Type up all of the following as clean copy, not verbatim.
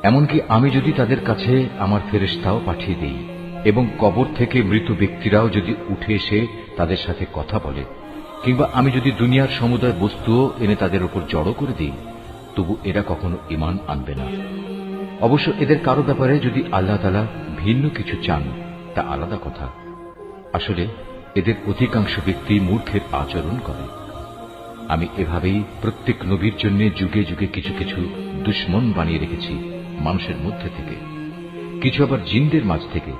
এমনকি আমি যদি তাদের কাছে আমার ফেরেশতাও পাঠিয়ে দেই এবং কবর থেকে মৃত ব্যক্তিরাও যদি উঠে এসে তাদের সাথে কথা বলে, কিংবা আমি যদি দুনিয়ার সমুদয় বস্তুও এনে তাদের উপর জড়ো করে দিই, তবু এরা কখনো ঈমান আনবে না। অবশ্য এদের কারো ব্যাপারে যদি আল্লাহ তাআলা ভিন্ন কিছু চান তা আলাদা কথা। আসলে এদের অধিকাংশ ব্যক্তি মূর্খের আচরণ করে। আমি এভাবেই প্রত্যেক নবীর জন্য যুগে যুগে কিছু কিছু দুশমন বানিয়ে রেখেছি মানুষের মধ্যে থেকে, কিছু আবার জিনদের মাঝ থেকে,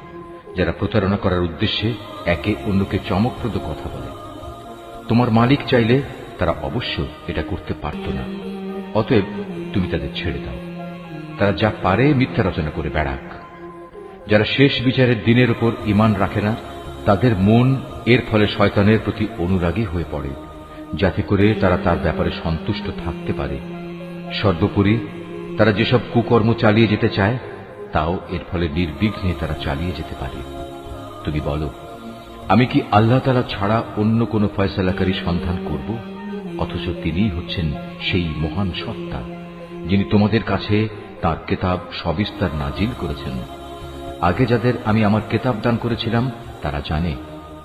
যারা প্রতারণা করার উদ্দেশ্যে একে অন্যকে চমকপ্রদ কথা বলে। তোমার মালিক চাইলে তারা অবশ্য এটা করতে পারত না, অতএব তুমি তাদের ছেড়ে দাও। তারা যা পারে মিথ্যা রচনা করে বেড়াক। যারা শেষ বিচারের দিনের উপর ঈমান রাখে না, তাদের মন এর ফলে শয়তানের প্রতি অনুরাগী হয়ে পড়ে, যাতে করে তারা তার ব্যাপারে সন্তুষ্ট থাকতে পারে। সর্বোপরি তারা যেসব কুকর্ম চালিয়ে যেতে চায় তাও এর ফলে নির্বিঘ্নে তারা চালিয়ে যেতে পারে। তুমি বলো, আমি কি আল্লাহ তাআলা ছাড়া অন্য কোন ফয়সালাকারী সন্ধান করব? অথচ তিনিই হচ্ছেন সেই মহান সত্তা, যিনি তোমাদের কাছে তার কিতাব সবিস্তার নাজিল করেছেন। আগে যাদের আমি আমার কিতাব দান করেছিলাম তারা জানে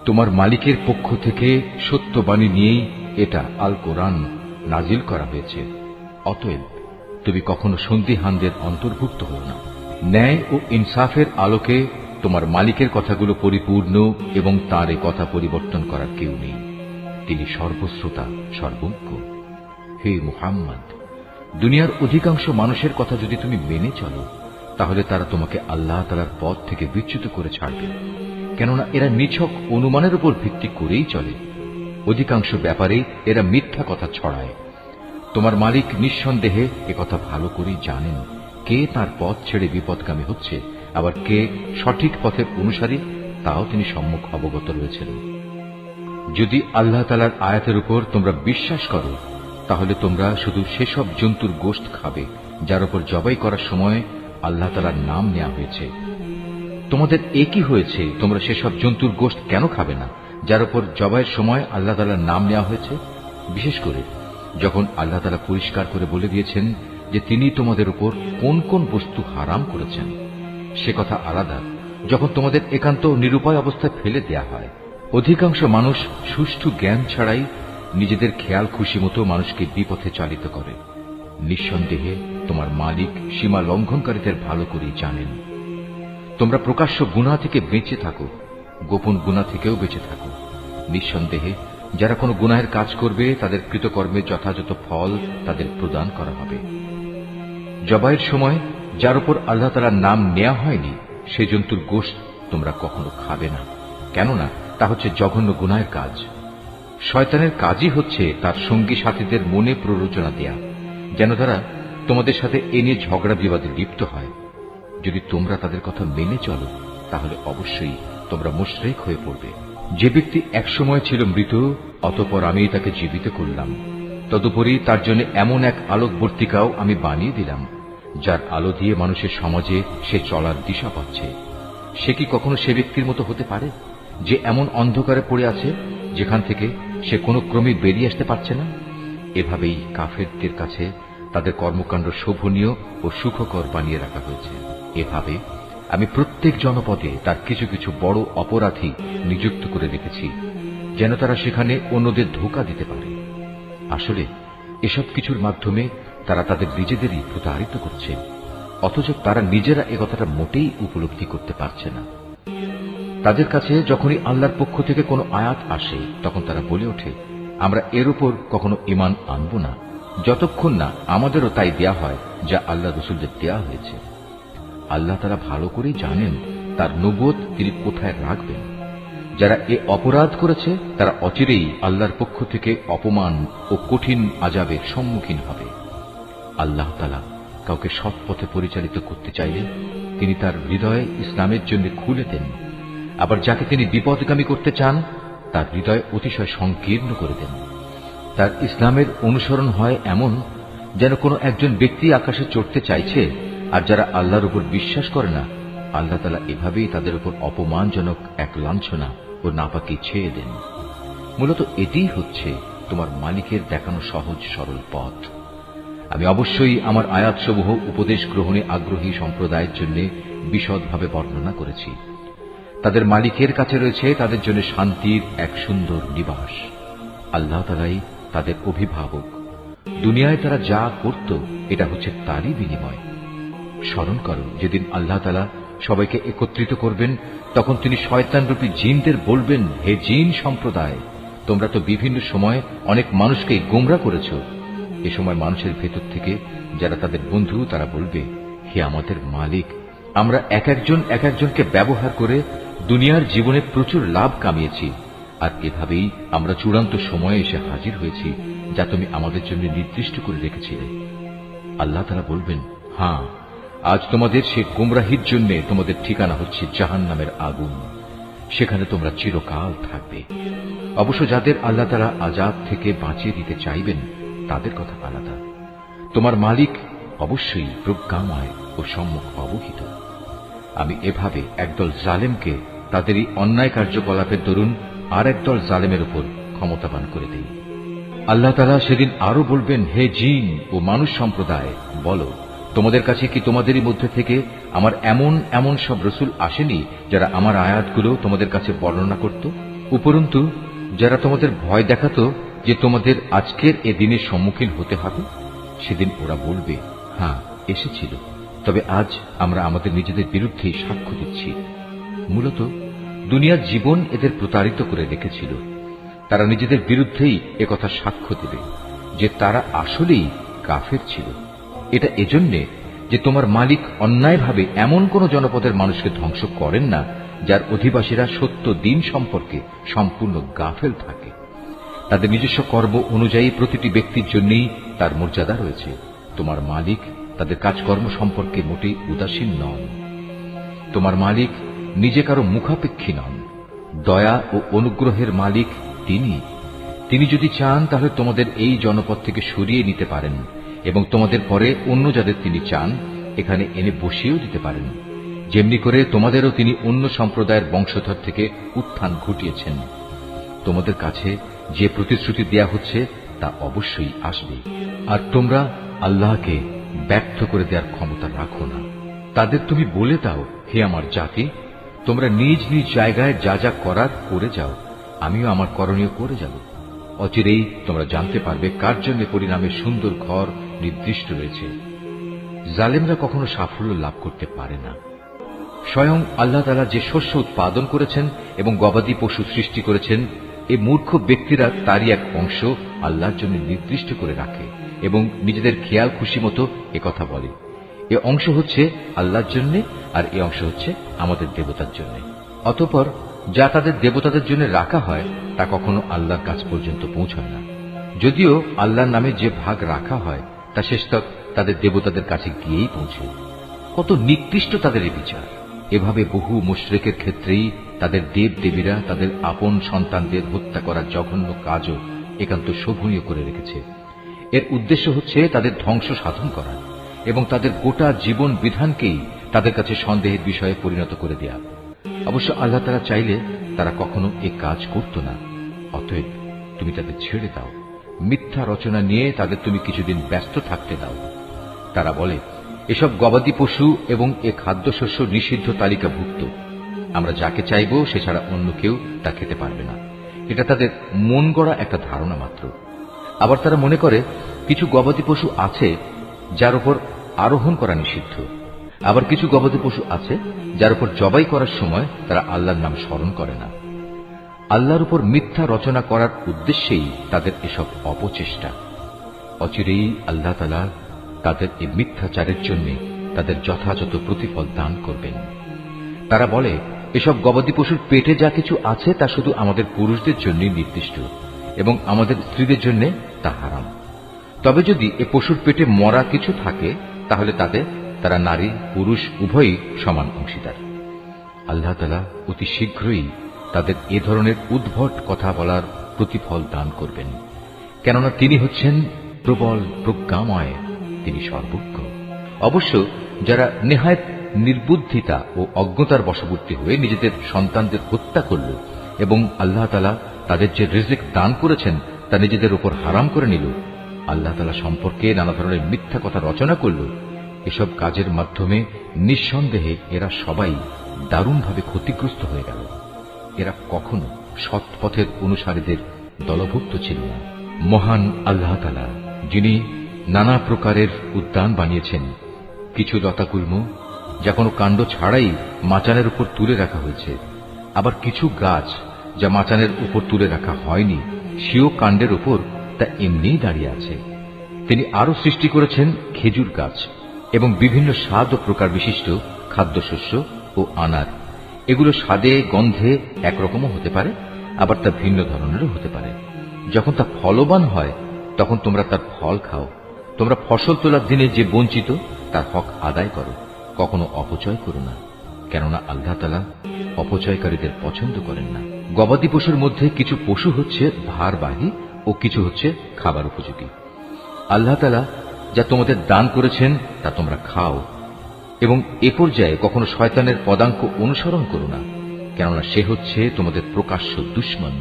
তোমার মালিকের পক্ষ থেকে সত্যবাণী নিয়েই এটা আল কোরআন নাজিল করা হয়েছে। অতএব তুমি কখনো সন্দিহানদের অন্তর্ভুক্ত হও না। ন্যায় ও ইনসাফের আলোকে তোমার মালিকের কথাগুলো পরিপূর্ণ এবং তার এ কথা পরিবর্তন করার কেউ নেই। তিনি সর্বশ্রোতা, সর্বজ্ঞ। হে মুহাম্মদ, দুনিয়ার অধিকাংশ মানুষের কথা যদি তুমি মেনে চলো, তাহলে তারা তোমাকে আল্লাহ তাআলার পথ থেকে বিচ্যুত করে ছাড়বে, কেননা এরা নিছক অনুমানের উপর ভিত্তি করেই চলে। অধিকাংশ ব্যাপারে এরা মিথ্যা কথা ছড়ায়। তোমার মালিক নিঃসন্দেহে একথা ভালো করেই জানেন কে তার পথ ছেড়ে বিপদগামী হচ্ছে, আবার কে সঠিক পথের অনুসারী, তাও তিনি সম্মুখ অবগত রয়েছেন। যদি আল্লাহ তাআলার আয়াতের উপর তোমরা বিশ্বাস করো, তাহলে তোমরা শুধু সেসব জন্তুর গোশত খাবে যার উপর জবাই করার সময় আল্লাহ তাআলার নাম নেওয়া হয়েছে। তোমাদের একই হয়েছে, তোমরা সেসব জন্তুর গোশত কেন খাবে না যার উপর জবাইয়ের সময় আল্লাহ তাআলার নাম নেওয়া হয়েছে? বিশেষ করে যখন আল্লাহ তাআলা পরিষ্কার করে বলে দিয়েছেন যে তিনি তোমাদের উপর কোন কোন বস্তু হারাম করেছেন। সে কথা আলাদা যখন তোমাদের একান্ত নিরুপায় অবস্থায় ফেলে দেয়া হয়। অধিকাংশ মানুষ সুষ্ঠু জ্ঞান ছাড়াই নিজেদের খেয়াল খুশি মতো মানুষকে বিপথে চালিত করে। নিঃসন্দেহে তোমার মালিক সীমা লঙ্ঘনকারীদের ভালো করেই জানেন। তোমরা প্রকাশ্য গুনাহ থেকে বেঁচে থাকো, গোপন গুনাহ থেকেও বেঁচে থাকো। নিঃসন্দেহে যারা কোনো গুনাহের কাজ করবে তাদের কৃতকর্মের যথাযথ ফল তাদের প্রদান করা হবে। জবাইয়ের সময় যার উপর আল্লাহ তাআলার নাম নেওয়া হয়নি সে জন্তুর গোশত তোমরা কখনো খাবে না, কেননা তা হচ্ছে জঘন্য গুনাহের কাজ। শয়তানের কাজই হচ্ছে তার সঙ্গী সাথীদের মনে প্ররোচনা দেয়া, যেন তারা তোমাদের সাথে এ নিয়ে ঝগড়া বিবাদে লিপ্ত হয়। যদি তোমরা তাদের কথা মেনে চলো, তাহলে অবশ্যই তোমরা মুশরিক হয়ে পড়বে। যে ব্যক্তি একসময় ছিল মৃত, অতঃপর আমি তাকে জীবিত করলাম, তদুপরি তার জন্য এমন এক আলোকবর্তিকাও আমি বানিয়ে দিলাম যার আলো দিয়ে মানুষের সমাজে সে চলার দিশা পাচ্ছে। সে কি কখনো সে ব্যক্তির মতো হতে পারে যে এমন অন্ধকারে পড়ে আছে যেখান থেকে সে কোনো ক্রমে বেরিয়ে আসতে পারছে না? এভাবেই কাফেরদের কাছে তাদের কর্মকাণ্ড শোভনীয় ও সুখকর বানিয়ে রাখা হয়েছে। এভাবে আমি প্রত্যেক জনপদে তার কিছু কিছু বড় অপরাধী নিযুক্ত করে রেখেছি, যেন তারা সেখানে অন্যদের ধোঁকা দিতে পারে। আসলে এসব কিছুর মাধ্যমে তারা তাদের নিজেদেরই প্রতারিত করছে, অথচ তারা নিজেরা একথাটা মোটেই উপলব্ধি করতে পারছে না। তাদের কাছে যখনই আল্লাহর পক্ষ থেকে কোনো আয়াত আসে, তখন তারা বলে ওঠে, আমরা এর উপর কখনো ঈমান আনব না যতক্ষণ না আমাদেরও তাই দেয়া হয় যা আল্লাহ রাসূলদের দেয়া হয়েছে। আল্লাহ তাআলা ভালো করেই জানেন তার নবুয়ত তিনি কোথায় রাখবেন। যারা এ অপরাধ করেছে তারা অচিরেই আল্লাহর পক্ষ থেকে অপমান ও কঠিন আযাবের সম্মুখীন হবে। আল্লাহ তাআলা কাউকে সৎ পথে পরিচালিত করতে চাইলে তিনি তার হৃদয় ইসলামের জন্য খুলে দেন, আবার যাকে তিনি বিপদগামী করতে চান তার হৃদয় অতিশয় সংকীর্ণ করে দেন। তার ইসলামের অনুসরণ হয় এমন যেন কোনো একজন ব্যক্তি আকাশে চড়তে চাইছে, আর যারা আল্লাহর উপর বিশ্বাস করে না, আল্লাহ তাআলা এভাবেই তাদের উপর অপমানজনক এক লাঞ্ছনা ও নাপাকি ছেয়ে দেন। মূলত এটিই হচ্ছে তোমার মালিকের দেখানো সহজ সরল পথ। আমি অবশ্যই আমার আয়াতসমূহ উপদেশ গ্রহণে আগ্রহী সম্প্রদায়ের জন্য বিশদভাবে বর্ণনা করেছি। তাদের মালিকের কাছে রয়েছে তাদের জন্য শান্তির এক সুন্দর নিবাস। আল্লাহ তাআলাই তাদের অভিভাবক। দুনিয়ায় তারা যা করত এটা হচ্ছে তারই বিনিময়। স্মরণ করো, যেদিন আল্লাহ তাআলা সবাইকে একত্রিত করবেন, তখন তিনি শয়তানরূপী জিনদের বলবেন, হে জিন সম্প্রদায়, তোমরা তো বিভিন্ন সময় অনেক মানুষকে গোমরা করেছ। এ সময় মানুষের ভেতর থেকে যারা তাদের বন্ধু, তারা বলবে, হে আমাদের মালিক, আমরা এক একজনকে ব্যবহার করে দুনিয়ার জীবনে প্রচুর লাভ কামিয়েছি, আর এভাবেই আমরা চূড়ান্ত সময়ে এসে হাজির হয়েছি যা তুমি আমাদের জন্য নির্দিষ্ট করে রেখেছিলে। আল্লাহ তাআলা বলবেন, হ্যাঁ, আজ তোমাদের সে গোমরাহির জন্য তোমাদের ঠিকানা হচ্ছে জাহান্নামের আগুন, সেখানে তোমরা চিরকাল থাকবে। অবশ্য যাদের আল্লাহ তাআলা আযাব থেকে বাঁচিয়ে দিতে চাইবেন তাদের কথা আলাদা। তোমার মালিক অবশ্যই প্রজ্ঞাময় ও সম্মুখ অবহিত। আমি এভাবে একদল জালেমকে তাদেরই অন্যায় কার্যকলাপের দরুন আর একদল জালেমের উপর ক্ষমতাবান করে দেই। আল্লাহ তাআলা সেদিন আরো বলবেন, হে জিন ও মানুষ সম্প্রদায়, বলো, তোমাদের কাছে কি তোমাদেরই মধ্যে থেকে আমার এমন সব রসুল আসেনি যারা আমার আয়াতগুলো তোমাদের কাছে বর্ণনা করত? উপরন্তু যারা তোমাদের ভয় দেখাতো যে তোমাদের আজকের এ দিনের সম্মুখীন হতে হবে? সেদিন ওরা বলবে, হ্যাঁ, এসেছিল, তবে আজ আমরা আমাদের নিজেদের বিরুদ্ধেই সাক্ষ্য দিচ্ছি। মূলত দুনিয়ার জীবন এদের প্রতারিত করে রেখেছিল। তারা নিজেদের বিরুদ্ধেই একথা সাক্ষ্য দেবে যে তারা আসলেই কাফের ছিল। এটা এজন্যে যে তোমার মালিক অন্যায়ভাবে এমন কোন জনপদের মানুষকে ধ্বংস করেন না যার অধিবাসীরা সত্য দিন সম্পর্কে সম্পূর্ণ গাফেল থাকে। তাদের নিজস্ব কর্ম অনুযায়ী প্রতিটি ব্যক্তির জন্যই তার মর্যাদা রয়েছে। তোমার মালিক তাদের কাজকর্ম সম্পর্কে মোটেই উদাসীন নন। তোমার মালিক নিজে কারো মুখাপেক্ষী নন। দয়া ও অনুগ্রহের মালিক তিনি যদি চান তাহলে তোমাদের এই জনপদ থেকে সরিয়ে নিতে পারেন এবং তোমাদের পরে অন্য যাদের তিনি চান এখানে এনে বসিয়েও দিতে পারেন। যেমনি করে তোমাদেরও তিনি অন্য সম্প্রদায়ের বংশধর থেকে উত্থান ঘটিয়েছেন। তোমাদের কাছে যে প্রতিশ্রুতি দেয়া হচ্ছে তা অবশ্যই আসবে, আর তোমরা আল্লাহকে ব্যর্থ করে দেওয়ার ক্ষমতা রাখো না। তাদের তুমি বলে দাও, হে আমার জাতি, তোমরা নিজ নিজ জায়গায় যা যা করার করে যাও, আমিও আমার করণীয় করে যাব। অচিরেই তোমরা জানতে পারবে কার জন্য পরিণামের সুন্দর ঘর নির্দিষ্ট রয়েছে। জালেমরা কখনো সাফল্য লাভ করতে পারে না। স্বয়ং আল্লাহ তাআলা যে শস্য উৎপাদন করেছেন এবং গবাদি পশু সৃষ্টি করেছেন, এই মূর্খ ব্যক্তিরা তারই এক অংশ আল্লাহর জন্য নির্দিষ্ট করে রাখে এবং নিজেদের খেয়াল খুশি মতো একথা বলে, এ অংশ হচ্ছে আল্লাহর জন্য আর এ অংশ হচ্ছে আমাদের দেবতার জন্য। অতঃপর যা তাদের দেবতাদের জন্য রাখা হয় তা কখনো আল্লাহর কাছ পর্যন্ত পৌঁছায় না। যদিও আল্লাহর নামে যে ভাগ রাখা হয় তা শেষতক তাদের দেবতাদের কাছে গিয়েই পৌঁছে। কত নিকৃষ্ট তাদের এই বিচার! এভাবে বহু মুশরিকের ক্ষেত্রেই তাদের দেব দেবীরা তাদের আপন সন্তানদের হত্যা করার জঘন্য কাজও একান্ত শোভনীয় করে রেখেছে। এর উদ্দেশ্য হচ্ছে তাদের ধ্বংস সাধন করা এবং তাদের গোটা জীবন বিধানকেই তাদের কাছে সন্দেহের বিষয়ে পরিণত করে দেয়া। অবশ্য আল্লাহ তাআলা চাইলে তারা কখনো এ কাজ করত না। অতএব তুমি তাদের ছেড়ে দাও, মিথ্যা রচনা নিয়ে তাদের তুমি কিছুদিন ব্যস্ত থাকতে দাও। তারা বলে, এসব গবাদি পশু এবং এ খাদ্যশস্য নিষিদ্ধ তালিকাভুক্ত, আমরা যাকে চাইব সে ছাড়া অন্য কেউ তা খেতে পারবে না। এটা তাদের মন গড়া একটা ধারণা মাত্র। আবার তারা মনে করে কিছু গবাদি পশু আছে যার উপর আরোহণ করা নিষিদ্ধ, আবার কিছু গবাদি পশু আছে যার উপর জবাই করার সময় তারা আল্লাহর নাম স্মরণ করে না। আল্লাহর উপর মিথ্যা রচনা করার উদ্দেশ্যেই তাদের এসব অপচেষ্টা। অচিরেই আল্লাহ তাআলা তাদের এই মিথ্যাচারের জন্য তাদের যথাযথ প্রতিফল দান করবেন। তারা বলে, এসব গবাদি পশুর পেটে যা কিছু আছে তা শুধু আমাদের পুরুষদের জন্য নির্দিষ্ট এবং আমাদের স্ত্রীদের জন্য তা হারাম। তবে যদি এ পশুর পেটে মরা কিছু থাকে তাহলে তারা নারী পুরুষ উভয়ই সমান অংশীদার। আল্লাহ তাআলা অতি শীঘ্রই তাদের এ ধরনের উদ্ভট কথা বলার প্রতিফল দান করবেন, কেননা তিনি হচ্ছেন প্রবল প্রজ্ঞাময়, তিনি সর্বজ্ঞ। অবশ্য যারা নেহায়েত নির্বুদ্ধিতা ও অজ্ঞতার বশবর্তী হয়ে নিজেদের সন্তানদের হত্যা করল এবং আল্লাহ তাআলা তাদের যে রিজিক দান করেছেন তা নিজেদের উপর হারাম করে নিল, আল্লাহ তাআলা সম্পর্কে নানা ধরনের মিথ্যা কথা রচনা করল, এসব কাজের মাধ্যমে নিঃসন্দেহে এরা সবাই দারুণভাবে ক্ষতিগ্রস্ত হয়ে গেল। এরা কখনো সৎ পথের অনুসারীদের দলভুক্ত ছিল না। মহান আল্লাহ তাআলা, যিনি নানা প্রকারের উদ্যান বানিয়েছেন, কিছু লতাগুল্ম যা কোনো কাণ্ড ছাড়াই মাচানের উপর তুলে রাখা হয়েছে, আবার কিছু গাছ যা মাচানের উপর তুলে রাখা হয়নি, সেও কাণ্ডের উপর তা এমনিই দাঁড়িয়ে আছে। তিনি আরো সৃষ্টি করেছেন খেজুর গাছ এবং বিভিন্ন স্বাদ ও প্রকার বিশিষ্ট খাদ্যশস্য ও আনার। এগুলো স্বাদে গন্ধে একরকমও হতে পারে, আবার তা ভিন্ন ধরনেরও হতে পারে। যখন তা ফলবান হয় তখন তোমরা তার ফল খাও। তোমরা ফসল তোলার দিনে যে বঞ্চিত তার হক আদায় করো, কখনো অপচয় করো না, কেননা আল্লাহ তাআলা অপচয়কারীদের পছন্দ করেন না। গবাদি পশুর মধ্যে কিছু পশু হচ্ছে ভারবাহী ও কিছু হচ্ছে খাবার উপযোগী। আল্লাহ তাআলা যা তোমাদের দান করেছেন তা তোমরা খাও, এবং এ পর্যায়ে কখনো শয়তানের পদাঙ্ক অনুসরণ করো না, কেননা সে হচ্ছে তোমাদের প্রকাশ্য দুশমন।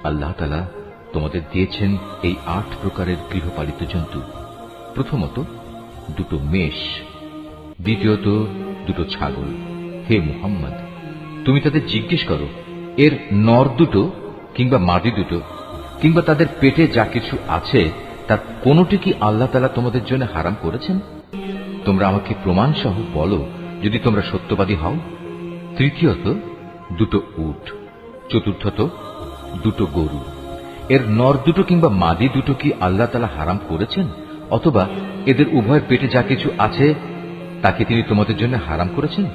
আল্লাহ তাআলা তোমাদের দিয়েছেন এই 8 প্রকারের গৃহপালিত জন্তু। প্রথমত 2 মেষ, দ্বিতীয়ত 2 ছাগল। হে মুহাম্মদ, তুমি তাদের জিজ্ঞেস করো, এর নর 2 কিংবা মাদি 2 কিংবা তাদের পেটে যা কিছু আছে তার কোনটি কি আল্লাহ তাআলা তোমাদের জন্য হারাম করেছেন? তোমরা আমাকে প্রমাণ সহ বলো যদি তোমরা সত্যবাদী হও। তৃতীয়ত 2 উট, চতুর্থত 2 গরু। এর নর 2 কিংবা মাদি 2 কি আল্লাহ তাআলা হারাম করেছেন, অথবা এদের উভয়ের পেটে যা কিছু আছে তাকে তিনি তোমাদের জন্য হারাম করেছেন?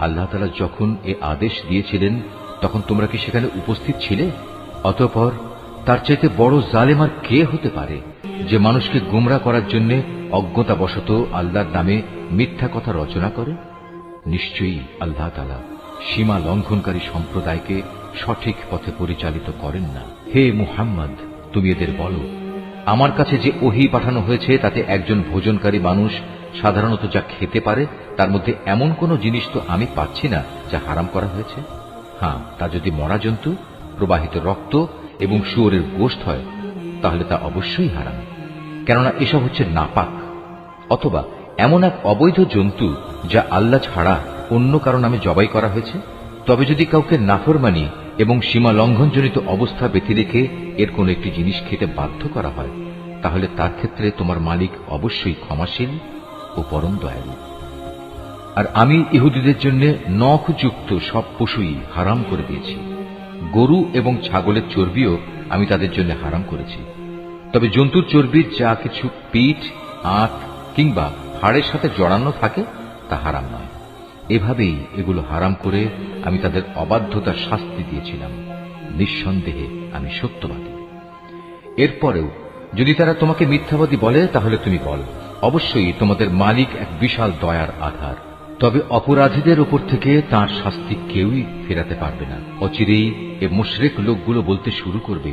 আল্লাহ তাআলা যখন এ আদেশ দিয়েছিলেন তখন তোমরা কি সেখানে উপস্থিত ছিলে? অতঃপর তার চাইতে বড় জালেম আর কে হতে পারে, যে মানুষকে গোমরা করার জন্য অজ্ঞতাবশত আল্লাহর নামে মিথ্যা কথা রচনা করে? নিশ্চয়ই আল্লাহ তাআলা সীমা লঙ্ঘনকারী সম্প্রদায়কে সঠিক পথে পরিচালিত করেন না। হে মুহাম্মদ, তুমি এদের বলো, আমার কাছে যে ওহী পাঠানো হয়েছে তাতে একজন ভোজনকারী মানুষ সাধারণত যা খেতে পারে তার মধ্যে এমন কোন জিনিস তো আমি পাচ্ছি না যা হারাম করা হয়েছে। হ্যাঁ, তা যদি মরা জন্তু, প্রবাহিত রক্ত এবং শুয়োরের গোশত হয় তাহলে তা অবশ্যই হারাম, কেননা এসব হচ্ছে নাপাক। অথবা এমন এক অবৈধ জন্তু যা আল্লাহ ছাড়া অন্য কারো নামে জবাই করা হয়েছে। তবে যদি কাউকে নাফরমানি এবং সীমা লঙ্ঘনজনিত অবস্থা বেঁধে রেখে এর কোন একটি জিনিস খেতে বাধ্য করা হয়, তাহলে তার ক্ষেত্রে তোমার মালিক অবশ্যই ক্ষমাশীল ও পরম দয়ালু। আর আমি ইহুদিদের জন্য নখযুক্ত সব পশুই হারাম করে দিয়েছি। গরু এবং ছাগলের চর্বিও আমি তাদের জন্য হারাম করেছি। তবে জন্তুর চর্বির যা কিছু পিঠ, আঁত কিংবা হাড়ের সাথে জড়ানো থাকে তা হারাম নয়। এভাবেই এগুলো হারাম করে আমি তাদের অবাধ্যতার শাস্তি দিয়েছিলাম। নিঃসন্দেহে আমি সত্যবাদী। এরপরেও যদি তারা তোমাকে মিথ্যাবাদী বলে তাহলে তুমি বল, অবশ্যই তোমাদের মালিক এক বিশাল দয়ার আধার। তবে অপরাধীদের উপর থেকে তাঁর শাস্তি কেউই ফেরাতে পারবে না। অচিরেই এ মুশরিক লোকগুলো বলতে শুরু করবে,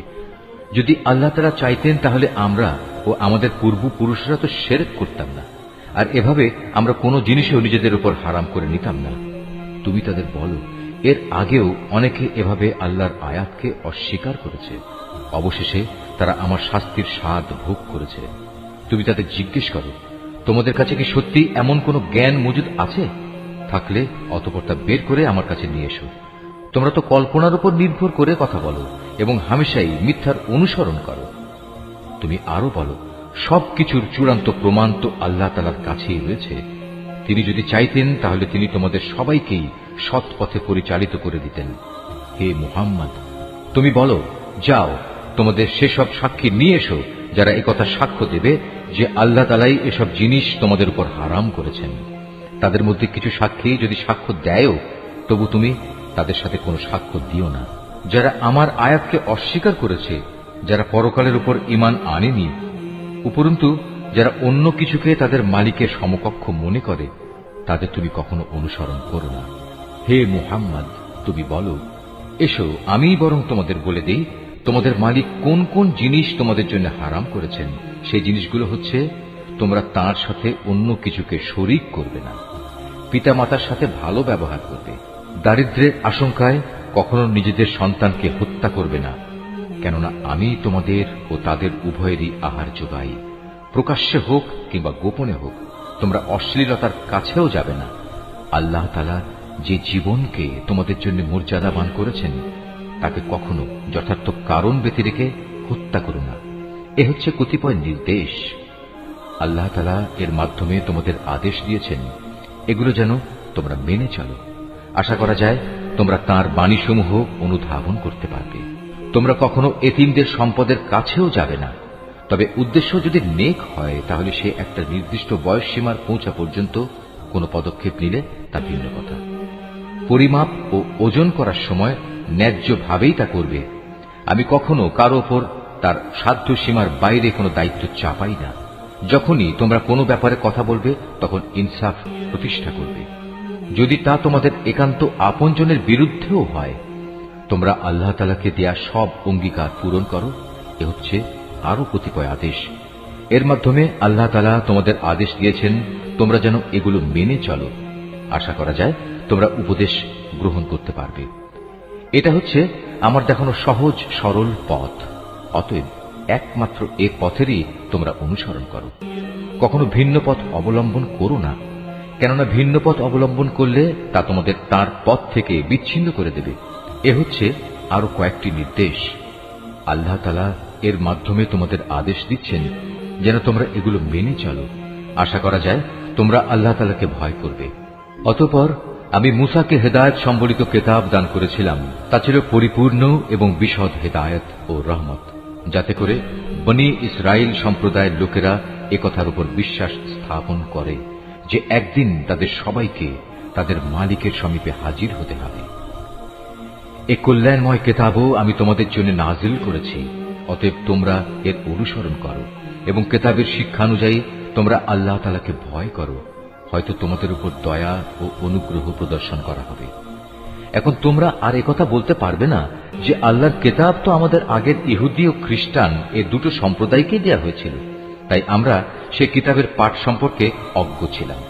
যদি আল্লাহ তাআলা চাইতেন তাহলে আমরা ও আমাদের পূর্বপুরুষরা তো শিরক করতাম না, আর এভাবে আমরা কোনো জিনিসও নিজেদের উপর হারাম করে নিতাম না। তুমি তাদের বলো, এর আগেও অনেকে এভাবে আল্লাহর আয়াতকে অস্বীকার করেছে, অবশেষে তারা আমার শাস্তির স্বাদ ভোগ করেছে। তুমি তাদের জিজ্ঞেস করো, তোমাদের কাছে কি সত্যি এমন কোন জ্ঞান মজুদ আছে? থাকলে অতঃপর তা বের করে আমার কাছে নিয়ে এসো। তোমরা তো কল্পনার উপর নির্ভর করে কথা বলো এবং হামেশাই মিথ্যার অনুসরণ করো। তুমি আরো বলো, সবকিছুর চূড়ান্ত প্রমাণ তো আল্লাহ তাআলার কাছেই রয়েছে। তিনি যদি চাইতেন তাহলে তিনি তোমাদের সবাইকেই সৎ পথে পরিচালিত করে দিতেন। হে মুহাম্মদ, তুমি বলো, যাও তোমাদের সেসব সাক্ষী নিয়ে এসো যারা একথা সাক্ষ্য দেবে যে আল্লাহ তাআলাই এসব জিনিস তোমাদের উপর হারাম করেছেন। তাদের মধ্যে কিছু সাক্ষী যদি সাক্ষ্য দেয়ও, তবু তুমি তাদের সাথে কোনো সাক্ষ্য দিও না। যারা আমার আয়াতকে অস্বীকার করেছে, যারা পরকালের উপর ঈমান আনেনি, উপরন্তু যারা অন্য কিছুকে তাদের মালিকের সমকক্ষ মনে করে, তাদের তুমি কখনো অনুসরণ করো না। হে মুহাম্মদ, তুমি বলো, এসো আমি বরং তোমাদের বলে দেই তোমাদের মালিক কোন কোন জিনিস তোমাদের জন্য হারাম করেছেন। সেই জিনিসগুলো হচ্ছে, তোমরা তাঁর সাথে অন্য কিছুকে শরীক করবে না, পিতামাতার সাথে ভালো ব্যবহার করবে, দারিদ্র্যের আশঙ্কায় কখনো নিজেদের সন্তানকে হত্যা করবে না, কেননা আমি তোমাদের ও তাদের উভয়েরই আহার যোগাই, প্রকাশ্যে হোক কিংবা গোপনে হোক। তোমরা অশ্লীলতার কাছেও যাবে না। আল্লাহ তাআলা যে জীবনকে তোমাদের জন্য মর্যাদাবান করেছেন তাকে কখনো যথার্থ কারণ ব্যতি রেখে হত্যা করো না। এ হচ্ছে কতিপয় নির্দেশ। আল্লাহ তাআলা এর মাধ্যমে তোমাদের আদেশ দিয়েছেন, এগুলো যেন তোমরা মেনে চলো। আশা করা যায় তোমরা তাঁর বাণীসমূহ অনুধাবন করতে পারবে। তোমরা কখনো এতিমদের সম্পদের কাছেও যাবে না। তবে উদ্দেশ্য যদি নেক হয় তাহলে সে একটা নির্দিষ্ট বয়স সীমার পৌঁছা পর্যন্ত কোনো পদক্ষেপ নিলে তা ভিন্ন কথা। পরিমাপ ও ওজন করার সময় ন্যায্যভাবেই তা করবে। আমি কখনো কারো ওপর তার সাধ্য সীমার বাইরে কোনো দায়িত্ব চাপাই না। যখনই তোমরা কোনো ব্যাপারে কথা বলবে তখন ইনসাফ প্রতিষ্ঠা করবে, যদি তা তোমাদের একান্ত আপনজনের বিরুদ্ধেও হয়। তোমরা আল্লাহ তাআলাকে দেয়া সব অঙ্গীকার পূরণ করো। এ হচ্ছে আরো কতিপয় আদেশ। এর মাধ্যমে আল্লাহ তাআলা তোমাদের আদেশ দিয়েছেন তোমরা যেন এগুলো মেনে চলো। আশা করা যায় তোমরা উপদেশ গ্রহণ করতে পারবে। এটা হচ্ছে আমার দেখানো সহজ সরল পথ। অতএব একমাত্র এ পথেরই তোমরা অনুসরণ করো। কখনো ভিন্ন পথ অবলম্বন করো না, কেননা ভিন্ন পথ অবলম্বন করলে তা তোমাদের তার পথ থেকে বিচ্ছিন্ন করে দেবে। এ হচ্ছে আরো কয়েকটি নির্দেশ। আল্লাহ তাআলা এর মাধ্যমে তোমাদের আদেশ দিচ্ছেন যেন তোমরা এগুলো মেনে চলো। আশা করা যায় তোমরা আল্লাহ তাআলাকে ভয় করবে। অতঃপর আমি মূসাকে হেদায়েত সম্বলিত কিতাব দান করেছিলাম। তা ছিল পরিপূর্ণ এবং বিশদ হেদায়েত ও রহমত, যাতে করে বনি ইসরাইল সম্প্রদায়ের লোকেরা একথার উপর বিশ্বাস স্থাপন করে যে একদিন তাদের সবাইকে তাদের মালিকের সমীপে হাজির হতে হবে। এ কল্যাণময় কিতাবও আমি তোমাদের জন্য নাজিল করেছি। অতএব তোমরা এর অনুসরণ করো এবং কিতাবের শিক্ষানুযায়ী তোমরা আল্লাহ তাআলাকে ভয় করো। হয়তো তোমাদের উপর দয়া ও অনুগ্রহ প্রদর্শন করা হবে। এখন তোমরা আর একথা বলতে পারবে না যে আল্লাহর কিতাব তো আমাদের আগের ইহুদি ও খ্রিস্টান এ দুটো সম্প্রদায়কে দেওয়া হয়েছিল, তাই আমরা সে কিতাবের পাঠ সম্পর্কে অজ্ঞ ছিলাম।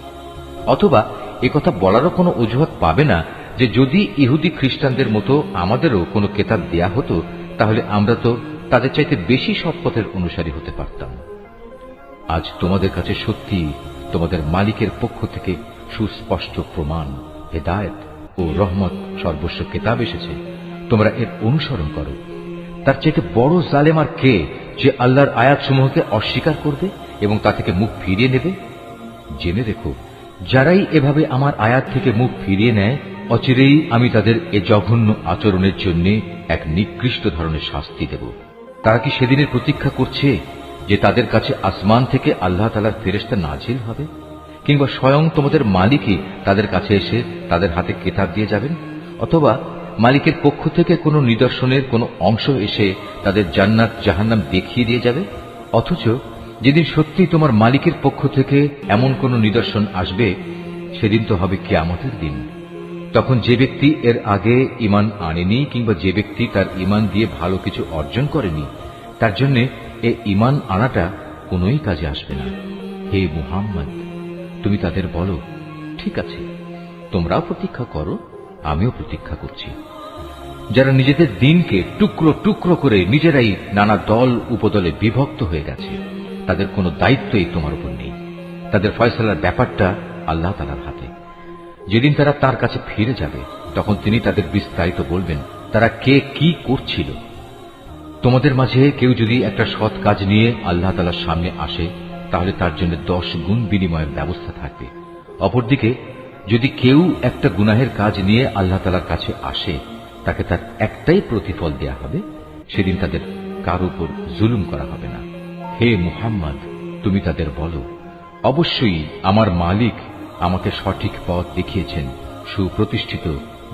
অথবা একথা বলারও কোনো অজুহাত পাবে না যে যদি ইহুদি খ্রিস্টানদের মতো আমাদেরও কোনো কিতাব দেয়া হতো তাহলে আমরা তো তাদের চাইতে বেশি সৎ পথের অনুসারী হতে পারতাম। আজ তোমাদের কাছে সত্যি তোমাদের মালিকের পক্ষ থেকে সুস্পষ্ট প্রমাণ, হেদায়েত ও রহমত সর্বস্ব কিতাব এসেছে। তোমরা এর অনুসরণ করো। তার চাইতে বড় জালেম আর কে যে আল্লাহর আয়াতসমূহকে অস্বীকার করবে এবং তা থেকে মুখ ফিরিয়ে নেবে? জেনে রেখো, যারাই এভাবে আমার আয়াত থেকে মুখ ফিরিয়ে নেয় অচিরেই আমি তাদের এ জঘন্য আচরণের জন্য এক নিকৃষ্ট ধরনের শাস্তি দেব। তারা কি সেদিনের প্রতীক্ষা করছে যে তাদের কাছে আসমান থেকে আল্লাহ তাআলার ফেরেশতা নাজিল হবে, কিংবা স্বয়ং তোমাদের মালিকই তাদের কাছে এসে তাদের হাতে কিতাব দিয়ে যাবেন, অথবা মালিকের পক্ষ থেকে কোনো নিদর্শনের কোনো অংশ এসে তাদের জান্নাত জাহান্নাম দেখিয়ে দিয়ে যাবে? অথচ যেদিন সত্যি তোমার মালিকের পক্ষ থেকে এমন কোনো নিদর্শন আসবে সেদিন তো হবে কিয়ামতের দিন। তখন যে ব্যক্তি এর আগে ঈমান আনেনি কিংবা যে ব্যক্তি তার ঈমান দিয়ে ভালো কিছু অর্জন করেনি তার জন্য এ ঈমান আনাটা কোনোই কাজে আসবে না। হে মুহাম্মদ, তুমি তাদের বলো, ঠিক আছে, তোমরাও প্রতীক্ষা করো, আমিও প্রতীক্ষা করছি। যারা নিজেদের দিনকে টুকরো টুকরো করে নিজেরাই নানা দল উপদলে বিভক্ত হয়ে গেছে তাদের কোনো দায়িত্বই তোমার উপর নেই। তাদের ফয়সালার ব্যাপারটা আল্লাহ তাআলার হাতে। যেদিন তারা তার কাছে ফিরে যাবে তখন তিনি তাদের বিস্তারিত বলবেন তারা কে কি করছিল। তোমাদের মাঝে কেউ যদি একটা সৎ কাজ নিয়ে আল্লাহ তাআলার সামনে আসে তাহলে তার জন্য 10 গুণ বিনিময়ের ব্যবস্থা থাকবে। অপরদিকে যদি কেউ একটা গুনাহের কাজ নিয়ে আল্লাহ তাআলার কাছে আসে তাকে তার একটাই প্রতিফল দেয়া হবে। সেদিন তাদের কারো উপর জুলুম করা হবে না। হে মুহাম্মদ, তুমি তাদের বলো, অবশ্যই আমার মালিক আমাকে সঠিক পথ দেখিয়েছেন, সুপ্রতিষ্ঠিত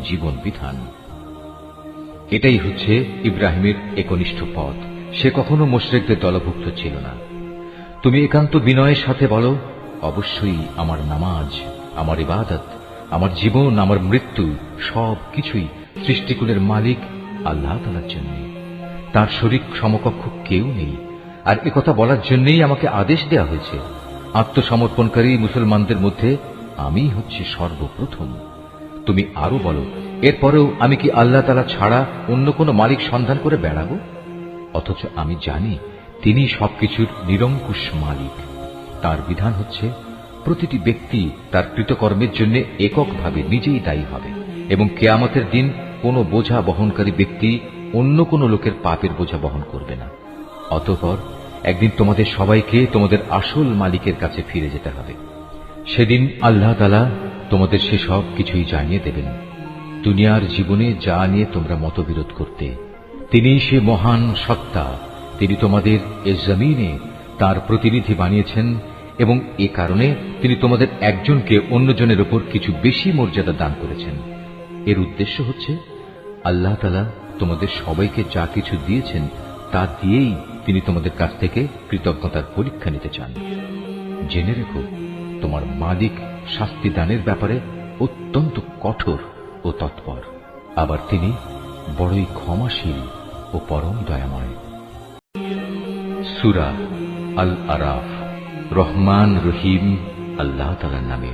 জীবন বিধান। এটাই হচ্ছে ইব্রাহিমের একনিষ্ঠ পথ। সে কখনো মুশরিকদের দলভুক্ত ছিল না। তুমি একান্ত বিনয়ের সাথে বলো, অবশ্যই আমার নামাজ, আমার ইবাদত, আমার জীবন, আমার মৃত্যু সব কিছুই সৃষ্টিকুলের মালিক আল্লাহ তাআলার জন্য। তার শরীক সমকক্ষ কেউ নেই। আর একথা বলার জন্যই আমাকে আদেশ দেয়া হয়েছে। আত্মসমর্পণকারী মুসলমানদের মধ্যে আমি হচ্ছি সর্বপ্রথম। তুমি আরো বলো, এরপরেও আমি কি আল্লাহ তাআলা ছাড়া অন্য কোনো মালিক সন্ধান করে বেড়াবো? অথচ আমি জানি তিনি সবকিছুর নিরঙ্কুশ মালিক। তার বিধান হচ্ছে প্রতিটি ব্যক্তি তার কৃতকর্মের জন্য এককভাবে নিজেই দায়ী হবে এবং কিয়ামতের দিন কোনো বোঝা বহনকারী ব্যক্তি অন্য কোনো লোকের পাপের বোঝা বহন করবে না। অতঃপর একদিন তোমাদের সবাইকে তোমাদের আসল মালিকের কাছে ফিরে যেতে হবে। সেদিন আল্লাহ তাআলা তোমাদের সেসব কিছুই জানিয়ে দেবেন। দুনিয়ার জীবনে যা নিয়ে তোমরা মতবিরোধ করতে, তিনি সে মহান সত্তা, তিনি তোমাদের এ জমিনে তার প্রতিনিধি বানিয়েছেন এবং এ কারণে তিনি তোমাদের একজনকে অন্যজনের উপর কিছু বেশি মর্যাদা দান করেছেন। এর উদ্দেশ্য হচ্ছে আল্লাহ তাআলা তোমাদের সবাইকে যা কিছু দিয়েছেন তা দিয়েই তিনি তোমাদের কাছ থেকে কৃতজ্ঞতার পরীক্ষা নিতে চান। জেনে রেখো, তোমার মালিক শাস্তি দানের ব্যাপারে অত্যন্ত কঠোর ও তৎপর। আবার তিনি বড়ই ক্ষমাশীল ও পরম দয়াময়। সূরা আল আরাফ। রহমান রহিম আল্লাহ তাআলার নামে।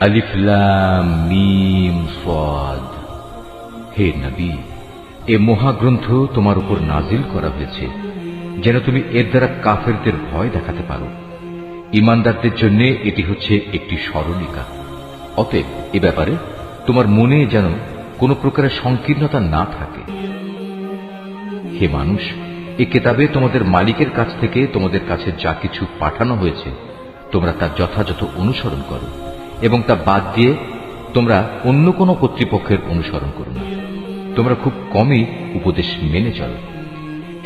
আলিফ লাম মিম সাদ। হে নবী, এ মহাগ্রন্থ তোমার উপর নাজিল করা হয়েছে যেন তুমি এর দ্বারা কাফেরদের ভয় দেখাতে পারো। ঈমানদারদের জন্য এটি হচ্ছে একটি স্মরণিকা। অতএব এ ব্যাপারে তোমার মনে যেন কোনো প্রকারের সংকীর্ণতা না থাকে। হে মানুষ, এ কিতাবে তোমাদের মালিকের কাছ থেকে তোমাদের কাছে যা কিছু পাঠানো হয়েছে তোমরা তা যথাযথ অনুসরণ করো এবং তা বাদ দিয়ে তোমরা অন্য কোনো কর্তৃপক্ষের অনুসরণ করো না। তোমরা খুব কমই উপদেশ মেনে চলো।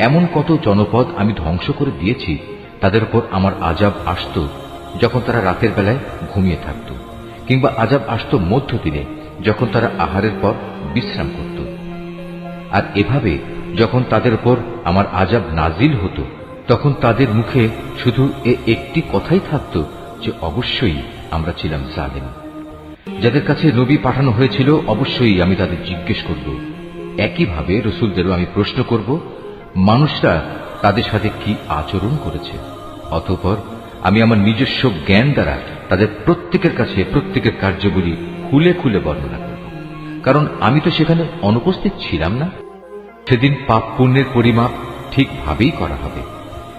এমন কত জনপদ আমি ধ্বংস করে দিয়েছি, তাদের উপর আমার আযাব আসত যখন তারা রাতের বেলায় ঘুমিয়ে থাকত, কিংবা আযাব আসত মধ্যদিনে যখন তারা আহারের পর বিশ্রাম করত। আর এভাবে যখন তাদের উপর আমার আযাব নাজিল হতো তখন তাদের মুখে শুধু একটি কথাই থাকত যে অবশ্যই আমরা ছিলাম জালেম। যাদের কাছে নবী পাঠানো হয়েছিল অবশ্যই আমি তাদের জিজ্ঞেস করব। একইভাবে রসুলদেরও আমি প্রশ্ন করব মানুষরা তাদের সাথে কি আচরণ করেছে। অতঃপর আমি আমার নিজস্ব জ্ঞান দ্বারা তাদের প্রত্যেকের কাছে প্রত্যেকের কার্যগুলি খুলে খুলে বর্ণনা করব, কারণ আমি তো সেখানে অনুপস্থিত ছিলাম না। সেদিন পাপ পুণ্যের পরিমাপ ঠিকভাবেই করা হবে।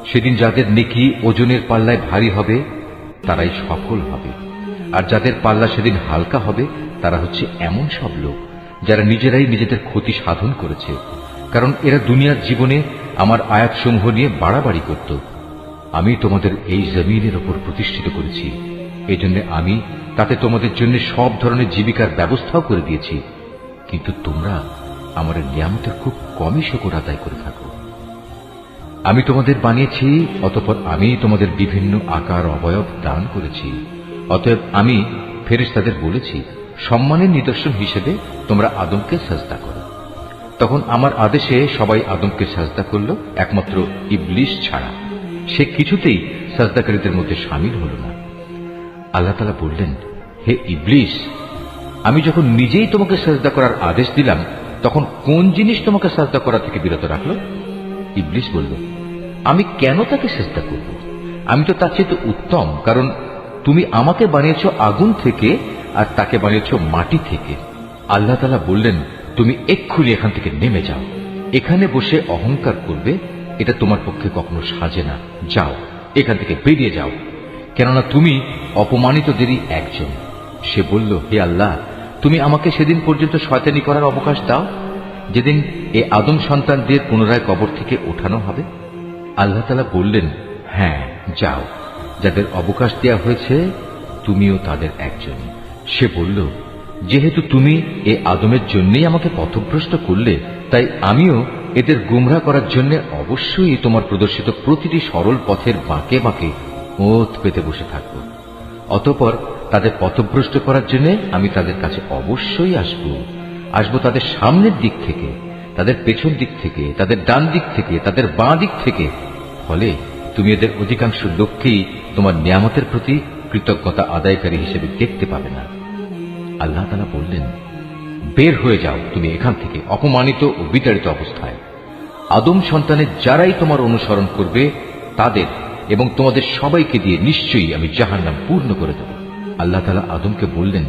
সেদিন যাদের নেকি ওজনের পাল্লায় ভারী হবে তারাই সফল হবে, আর যাদের পাল্লা সেদিন হালকা হবে তারা হচ্ছে এমন সব লোক যারা নিজেরাই নিজেদের ক্ষতি সাধন করেছে, কারণ এরা দুনিয়ার জীবনে আমার আয়াতসমূহ নিয়ে বাড়াবাড়ি করত। আমি তোমাদের এই জমিনের ওপর প্রতিষ্ঠিত করেছি, এজন্য আমি তাতে তোমাদের জন্য সব ধরনের জীবিকার ব্যবস্থাও করে দিয়েছি, কিন্তু তোমরা আমার নিয়ামতের খুব কমই শুকর আদায় করে থাকো। আমি তোমাদের বানিয়েছি, অতঃপর আমি তোমাদের বিভিন্ন আকার অবয়ব দান করেছি। অতএব আমি ফেরেশতাদের বলেছি সম্মানের নিদর্শন হিসেবে তোমরা আদমকে সাজদা করো। তখন আমার আদেশে সবাই আদমকে সাজদা করল, একমাত্র ইবলিস ছাড়া। সে কিছুতেই সাজদাকারীদের মধ্যে শামিল হল না। আল্লাহ তাআলা বললেন, হে ইবলিস, আমি যখন নিজেই তোমাকে সাজদা করার আদেশ দিলাম তখন কোন জিনিস তোমাকে সাজদা করা থেকে বিরত রাখলো? ইবলিস বলল, আমি কেন তাকে সাজদা করব? আমি তো তার চেয়ে উত্তম, কারণ তুমি আমাকে বানিয়েছ আগুন থেকে আর তাকে বানিয়েছ মাটি থেকে। আল্লাহ তাআলা বললেন, তুমি এক্ষুনি এখান থেকে নেমে যাও। এখানে বসে অহংকার করবে এটা তোমার পক্ষে কখনো সাজে না। যাও, এখান থেকে বেরিয়ে যাও, কেননা তুমি অপমানিতদেরই একজন। সে বলল, হে আল্লাহ, তুমি আমাকে সেদিন পর্যন্ত শয়তানি করার অবকাশ দাও যেদিন এ আদম সন্তানদের পুনরায় কবর থেকে ওঠানো হবে। আল্লাহ তাআলা বললেন, হ্যাঁ যাও, যাদের অবকাশ দেওয়া হয়েছে তুমিও তাদের একজন। সে বলল, যেহেতু তুমি এ আদমের জন্যই আমাকে পথভ্রষ্ট করলে, তাই আমিও এদের গুমরাহ করার জন্য অবশ্যই তোমার প্রদর্শিত প্রতিটি সরল পথের বাঁকে বাঁকে ওত পেতে বসে থাকব। অতঃপর তাদের পথভ্রষ্ট করার জন্য আমি তাদের কাছে অবশ্যই আসব তাদের সামনের দিক থেকে, তাদের পেছন দিক থেকে, তাদের ডান দিক থেকে, তাদের বাঁ দিক থেকে। ফলে তুমি এদের অধিকাংশ লোককেই তোমার নিয়ামতের প্রতি কৃতজ্ঞতা আদায়কারী হিসেবে দেখতে পাবে না। আল্লাহ তাআলা বললেন, বের হয়ে যাও তুমি এখান থেকে অপমানিত ও বিতাড়িত অবস্থায়। আদম সন্তানের যারাই তোমার অনুসরণ করবে তাদের এবং তোমাদের সবাইকে দিয়ে নিশ্চয়ই আমি জাহান্নাম পূর্ণ করে দেব। আল্লাহ তাআলা আদমকে বললেন,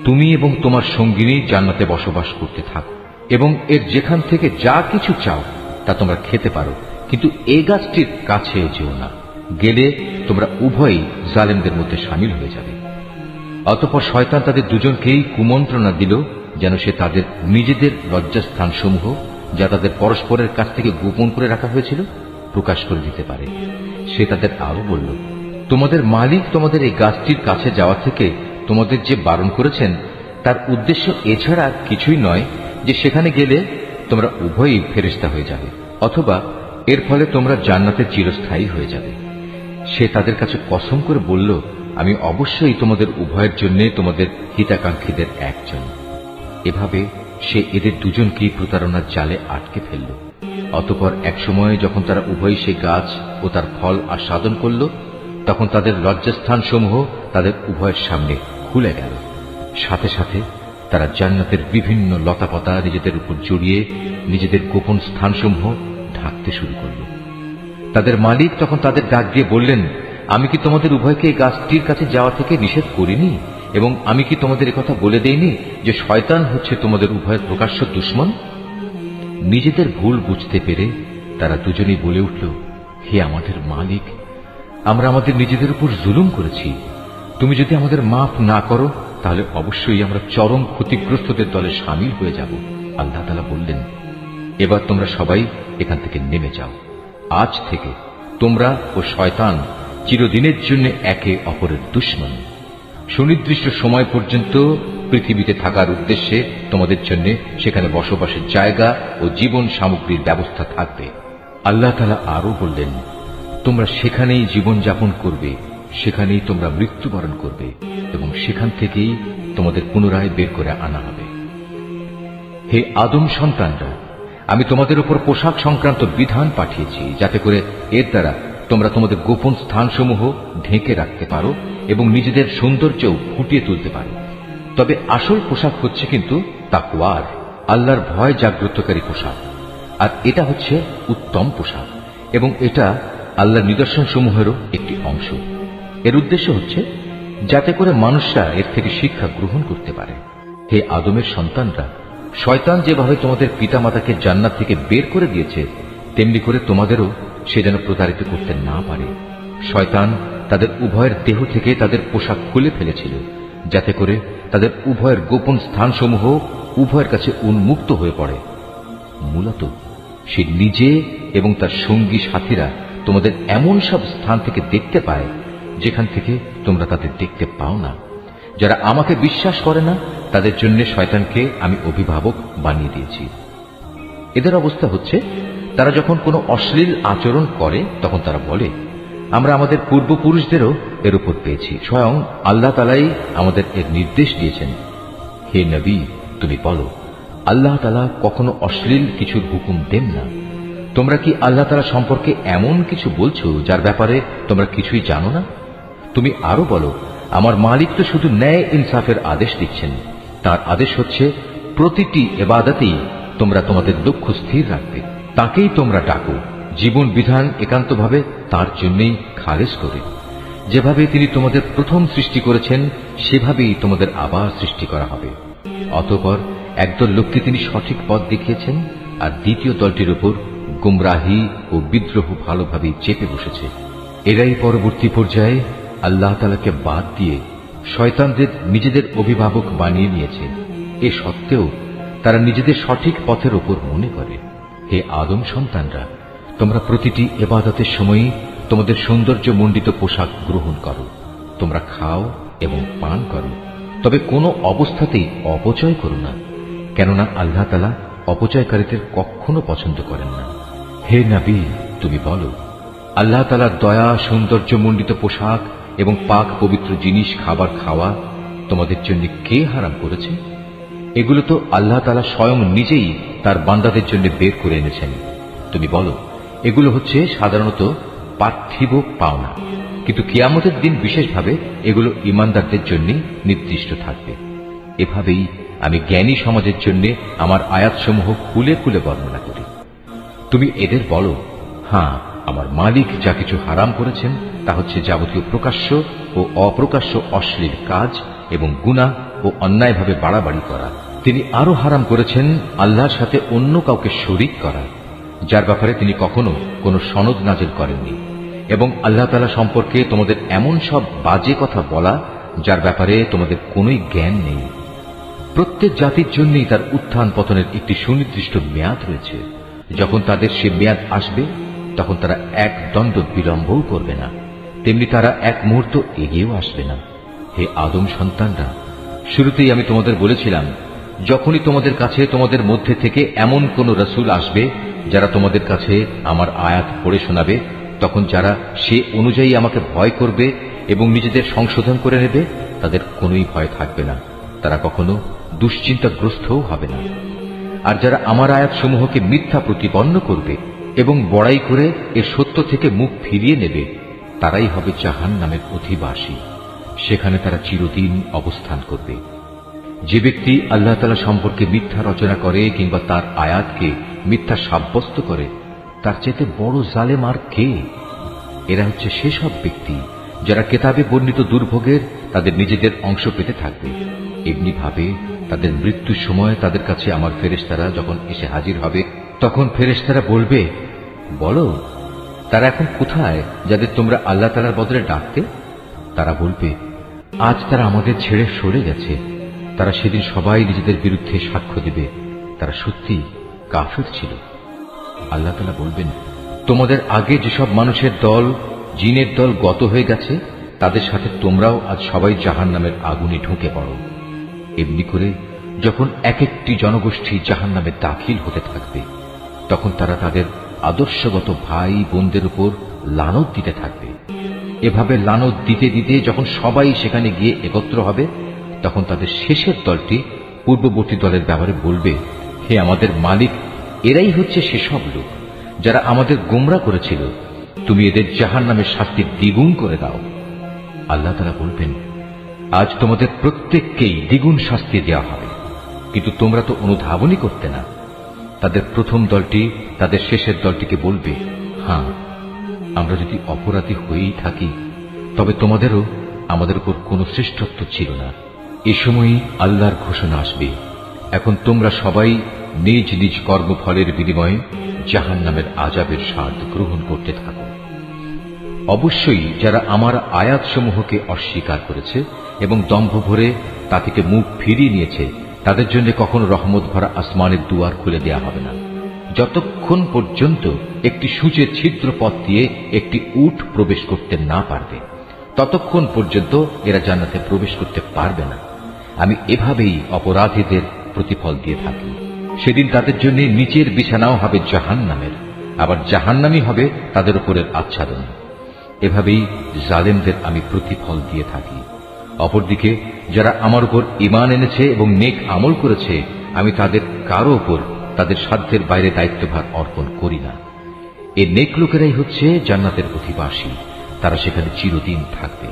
তুমি এবং তোমার সঙ্গিনী জান্নাতে বসবাস করতে থাকো এবং এর যেখান থেকে যা কিছু চাও তা তোমরা খেতে পারো, কিন্তু এই গাছটির কাছেও যেও না, গেলে তোমরা উভয়ই জালেমদের মধ্যে সামিল হয়ে যাবে। অতঃপর শয়তান তাদের দুজনকেই কুমন্ত্রণা দিল যেন সে তাদের নিজেদের লজ্জাস্থানসমূহ, যা তাদের পরস্পরের কাছ থেকে গোপন করে রাখা হয়েছিল, প্রকাশ করে দিতে পারে। সে তাদের আরো বলল, তোমাদের মালিক তোমাদের এই গাছটির কাছে যাওয়া থেকে তোমাদের যে বারণ করেছেন, তার উদ্দেশ্য এছাড়া আর কিছুই নয় যে সেখানে গেলে তোমরা উভয়ই ফেরেশতা হয়ে যাবে, অথবা এর ফলে তোমরা জান্নাতে চিরস্থায়ী হয়ে যাবে। সে তাদের কাছে কসম করে বলল, আমি অবশ্যই তোমাদের উভয়ের জন্য তোমাদের হিতাকাঙ্ক্ষীদের একজন। এভাবে সে এদের দুজনকেই প্রতারণার জালে আটকে ফেলল। অতঃপর এক সময় যখন তারা উভয়ই সে গাছ ও তার ফল আস্বাদন করল, তখন তাদের লজ্জাস্থানসমূহ তাদের উভয়ের সামনে খুলে গেল। সাথে সাথে তারা জান্নাতের বিভিন্ন লতাপাতা নিজেদের উপর জড়িয়ে নিজেদের গোপন স্থানসমূহ ঢাকতে শুরু করল। তাদের মালিক তখন তাদের ডাক দিয়ে বললেন, আমি কি তোমাদের উভয়কে এই গাছটির কাছে যাওয়া থেকে নিষেধ করিনি, এবং আমি কি তোমাদের একথা বলে দেইনি যে শয়তান হচ্ছে তোমাদের উভয়ের প্রকাশ্য দুশমন? নিজেদের ভুল বুঝতে পেরে তারা দুজনেই বলে উঠল, হে আমাদের মালিক, আমরা আমাদের নিজেদের উপর জুলুম করেছি। তুমি যদি আমাদের মাফ না করো, তাহলে অবশ্যই আমরা চরম ক্ষতিগ্রস্তদের দলে সামিল হয়ে যাব। আল্লাহ তাআলা বললেন, এবার তোমরা সবাই এখান থেকে নেমে যাও। আজ থেকে তোমরা ও শয়তান চিরদিনের জন্য একে অপরের দুশমন। সুনির্দিষ্ট সময় পর্যন্ত পৃথিবীতে থাকার উদ্দেশ্যে তোমাদের জন্য সেখানে বসবাসের জায়গা ও জীবন সামগ্রীর ব্যবস্থা থাকবে। আল্লাহ তাআলা আরো বললেন, তোমরা সেখানেই জীবন যাপন করবে, সেখানেই তোমরা মৃত্যুবরণ করবে, এবং সেখান থেকেই তোমাদের পুনরায় বের করে আনা হবে। হে আদম সন্তানরা, আমি তোমাদের উপর পোশাক সংক্রান্ত বিধান পাঠিয়েছি, যাতে করে এর দ্বারা তোমরা তোমাদের গোপন স্থানসমূহ ঢেকে রাখতে পারো এবং নিজেদের সৌন্দর্যও ফুটিয়ে তুলতে পারো। তবে আসল পোশাক হচ্ছে কিন্তু তাকওয়ার, আল্লাহর ভয় জাগ্রতকারী পোশাক। আর এটা হচ্ছে উত্তম পোশাক, এবং এটা আল্লাহর নিদর্শনসমূহেরও একটি অংশ। এর উদ্দেশ্য হচ্ছে যাতে করে মানুষরা এর থেকে শিক্ষা গ্রহণ করতে পারে। হে আদমের সন্তানরা, শয়তান যেভাবে তোমাদের পিতামাতাকে জান্নাত থেকে বের করে দিয়েছে, তেমনি করে তোমাদেরও সে যেন প্রতারিত করতে না পারে। শয়তান তাদের উভয়ের দেহ থেকে তাদের পোশাক খুলে ফেলেছিল, যাতে করে তাদের উভয়ের গোপন স্থানসমূহ উভয়ের কাছে উন্মুক্ত হয়ে পড়ে। মূলত সে নিজে এবং তার সঙ্গী সাথীরা তোমাদের এমন সব স্থান থেকে দেখতে পায় যেখান থেকে তোমরা তাদের দেখতে পাও না। যারা আমাকে বিশ্বাস করে না, তাদের জন্য শয়তানকে আমি অভিভাবক বানিয়ে দিয়েছি। এদের অবস্থা হচ্ছে, তারা যখন কোনো অশ্লীল আচরণ করে, তখন তারা বলে, আমরা আমাদের পূর্বপুরুষদেরও এর উপর পেয়েছি, স্বয়ং আল্লাহ তাআলাই আমাদের এর নির্দেশ দিয়েছেন। হে নবী, তুমি বলো, আল্লাহ তাআলা কখনো অশ্লীল কিছুর হুকুম দেন না। তোমরা কি আল্লাহ তাআলা সম্পর্কে এমন কিছু বলছো যার ব্যাপারে তোমরা কিছুই জানো না? তুমি আরো বলো, আমার মালিক তো শুধু ন্যায় ইনসাফের আদেশ দিচ্ছেন। তার আদেশ হচ্ছে প্রতিটি ইবাদতেই তোমরা তোমাদের লক্ষ্য স্থির রাখবে, তাকেই তোমরা ডাকো, জীবন বিধান একান্তভাবে তার জন্যই খালেস করে। যেভাবে তিনি তোমাদের প্রথম সৃষ্টি করেছেন, সেভাবেই তোমাদের আবার সৃষ্টি করা হবে। অতঃপর একদল লোককে তিনি সঠিক পথ দেখিয়েছেন, আর দ্বিতীয় দলটির উপর গুমরাহি ও বিদ্রোহ ভালোভাবেই চেপে বসেছে। এরাই পরবর্তী পর্যায়ে আল্লাহ তাআলাকে বাদ দিয়ে শয়তানদের নিজেদের অভিভাবক বানিয়ে নিয়েছে। এ সত্ত্বেও তারা নিজেদের সঠিক পথের উপর মনে করে। হে আদম সন্তানরা, তোমরা প্রতিটি ইবাদতের সময়ই তোমাদের সৌন্দর্য মণ্ডিত পোশাক গ্রহণ করো, তোমরা খাও এবং পান করো, তবে কোনো অবস্থাতেই অপচয় করো না, কেননা আল্লাহ তাআলা অপচয়কারীদের কখনো পছন্দ করেন না। হে নবী, তুমি বলো, আল্লাহ তাআলার দয়া, সৌন্দর্য মণ্ডিত পোশাক এবং পাক পবিত্র জিনিস খাবার খাওয়া তোমাদের জন্য কে হারাম করেছে? এগুলো তো আল্লাহ তাআলা স্বয়ং নিজেই তার বান্দাদের জন্য বের করে এনেছেন। তুমি বলো, এগুলো হচ্ছে সাধারণত পার্থিব পাওনা, কিন্তু কিয়ামতের দিন বিশেষভাবে এগুলো ঈমানদারদের জন্য নির্দিষ্ট থাকবে। এভাবেই আমি জ্ঞানী সমাজের জন্য আমার আয়াতসমূহ খুলে খুলে বর্ণনা করি। তুমি এদের বলো, হ্যাঁ, আমার মালিক যা কিছু হারাম করেছেন তা হচ্ছে যাবতীয় প্রকাশ্য ও অপ্রকাশ্য অশ্লীল কাজ এবং গুনাহ ও অন্যায়ভাবে বাড়াবাড়ি করা। তিনি আরো হারাম করেছেন আল্লাহর সাথে অন্য কাউকে শরীক করা। যার ব্যাপারে তিনি কখনো কোনো সনদ নাজিল করেননি, এবং আল্লাহ তাআলা সম্পর্কে তোমাদের এমন সব বাজে কথা বলা যার ব্যাপারে তোমাদের কোনোই জ্ঞান নেই। প্রত্যেক জাতির জন্যই তার উত্থান পতনের একটি সুনির্দিষ্ট মেয়াদ রয়েছে। যখন তাদের সে মেয়াদ আসবে তখন তারা এক দণ্ড বিলম্বও করবে না, তেমনি তারা এক মুহূর্ত এগিয়েও আসবে না। হে আদম সন্তানরা, শুরুতেই আমি তোমাদের বলেছিলাম, যখনই তোমাদের কাছে তোমাদের মধ্যে থেকে এমন কোন রাসূল আসবে যারা তোমাদের কাছে আমার আয়াত পড়ে শোনাবে, তখন যারা সে অনুযায়ী আমাকে ভয় করবে এবং নিজেদের সংশোধন করে নেবে তাদের কোনোই ভয় থাকবে না, তারা কখনো দুশ্চিন্তাগ্রস্তও হবে না। আর যারা আমার আয়াতসমূহকে মিথ্যা প্রতিপন্ন করবে এবং বড়াই করে এ সত্য থেকে মুখ ফিরিয়ে নেবে, তারাই হবে জাহান্নামের অধিবাসী। সেখানে তারা চিরদিন অবস্থান করবে। যে ব্যক্তি আল্লাহ তাআলা সম্পর্কে মিথ্যা রচনা করে কিংবা তার আয়াতকে মিথ্যা সাব্যস্ত করে, তার চেয়ে বড় জালেম আর কে? এরা হচ্ছে সেসব ব্যক্তি যারা কেতাবে বর্ণিত দুর্ভোগের তাদের নিজেদের অংশ পেতে থাকবে। এমনি ভাবে তাদের মৃত্যুর সময় তাদের কাছে আমার ফেরেশতারা যখন এসে হাজির হবে, তখন ফেরেশতারা বলবে, বলো তারা এখন কোথায় যাদের তোমরা আল্লাহ তাআলার বদলে ডাকতে? তারা বলবে, আজ তারা আমাদের ছেড়ে সরে গেছে। তারা সেদিন সবাই নিজেদের বিরুদ্ধে সাক্ষ্য দেবে, তারা সত্যি কাফির ছিল। আল্লাহ তাআলা বলবেন, তোমাদের আগে যেসব মানুষের দল, জিনের দল গত হয়ে গেছে, তাদের সাথে তোমরাও আজ সবাই জাহান্নামের আগুনে ঢুকে পড়ো। এমনি করে যখন এক একটি জনগোষ্ঠী জাহান্নামে দাখিল হতে থাকবে, তখন তারা তাদের আদর্শগত ভাই বোনদের উপর লানত দিতে থাকবে। এভাবে লানত দিতে দিতে যখন সবাই সেখানে গিয়ে একত্র হবে, তখন তাদের শেষের দলটি পূর্ববর্তী দলের ব্যাপারে বলবে, হে আমাদের মালিক, এরাই হচ্ছে সেসব লোক যারা আমাদের গোমরা করেছিল, তুমি এদের জাহান্নামের শাস্তি দ্বিগুণ করে দাও। আল্লাহ তাআলা বলবেন, আজ তোমাদের প্রত্যেককেই দ্বিগুণ শাস্তি দেওয়া হবে, কিন্তু তোমরা তো অনুধাবনই করতে না। তাদের প্রথম দলটি তাদের শেষের দলটিকে বলবে, হ্যাঁ, আমরা যদি অপরাধী হয়েই থাকি তবে তোমাদেরও আমাদের উপর কোনো শ্রেষ্ঠত্ব ছিল না। এ সময়ই আল্লাহর ঘোষণা আসবে, এখন তোমরা সবাই নিজ নিজ কর্মফলের বিনিময়ে জাহান্নামের আযাবের স্বাদ গ্রহণ করতে থাকো। অবশ্যই যারা আমার আয়াতসমূহকে অস্বীকার করেছে এবং দম্ভ ভরে তা থেকে মুখ ফিরিয়ে নিয়েছে, তাদের জন্য কখনো রহমত ভরা আসমানের দুয়ার খুলে দেয়া হবে না, যতক্ষণ পর্যন্ত একটি সূচের ছিদ্র পথ দিয়ে একটি উট প্রবেশ করতে না পারবে, ততক্ষণ পর্যন্ত এরা জান্নাতে প্রবেশ করতে পারবে না। আমি এভাবেই অপরাধীদের প্রতিফল দিয়ে থাকি। সেদিন তাদের জন্য নিচের বিছানাও হবে জাহান্নামের, আবার জাহান্নামই হবে তাদের উপরের আচ্ছাদন। এভাবেই জালেমদের আমি প্রতিফল দিয়ে থাকি। অপরদিকে যারা আমার উপর ঈমান এনেছে এবং নেক আমল করেছে, আমি তাদের কারো উপর তাদের সাধ্যের বাইরে দায়িত্বভার অর্পণ করি না। এই নেক লোকেরাই হচ্ছে জান্নাতের অধিবাসী, তারা সেখানে চিরদিন থাকবে।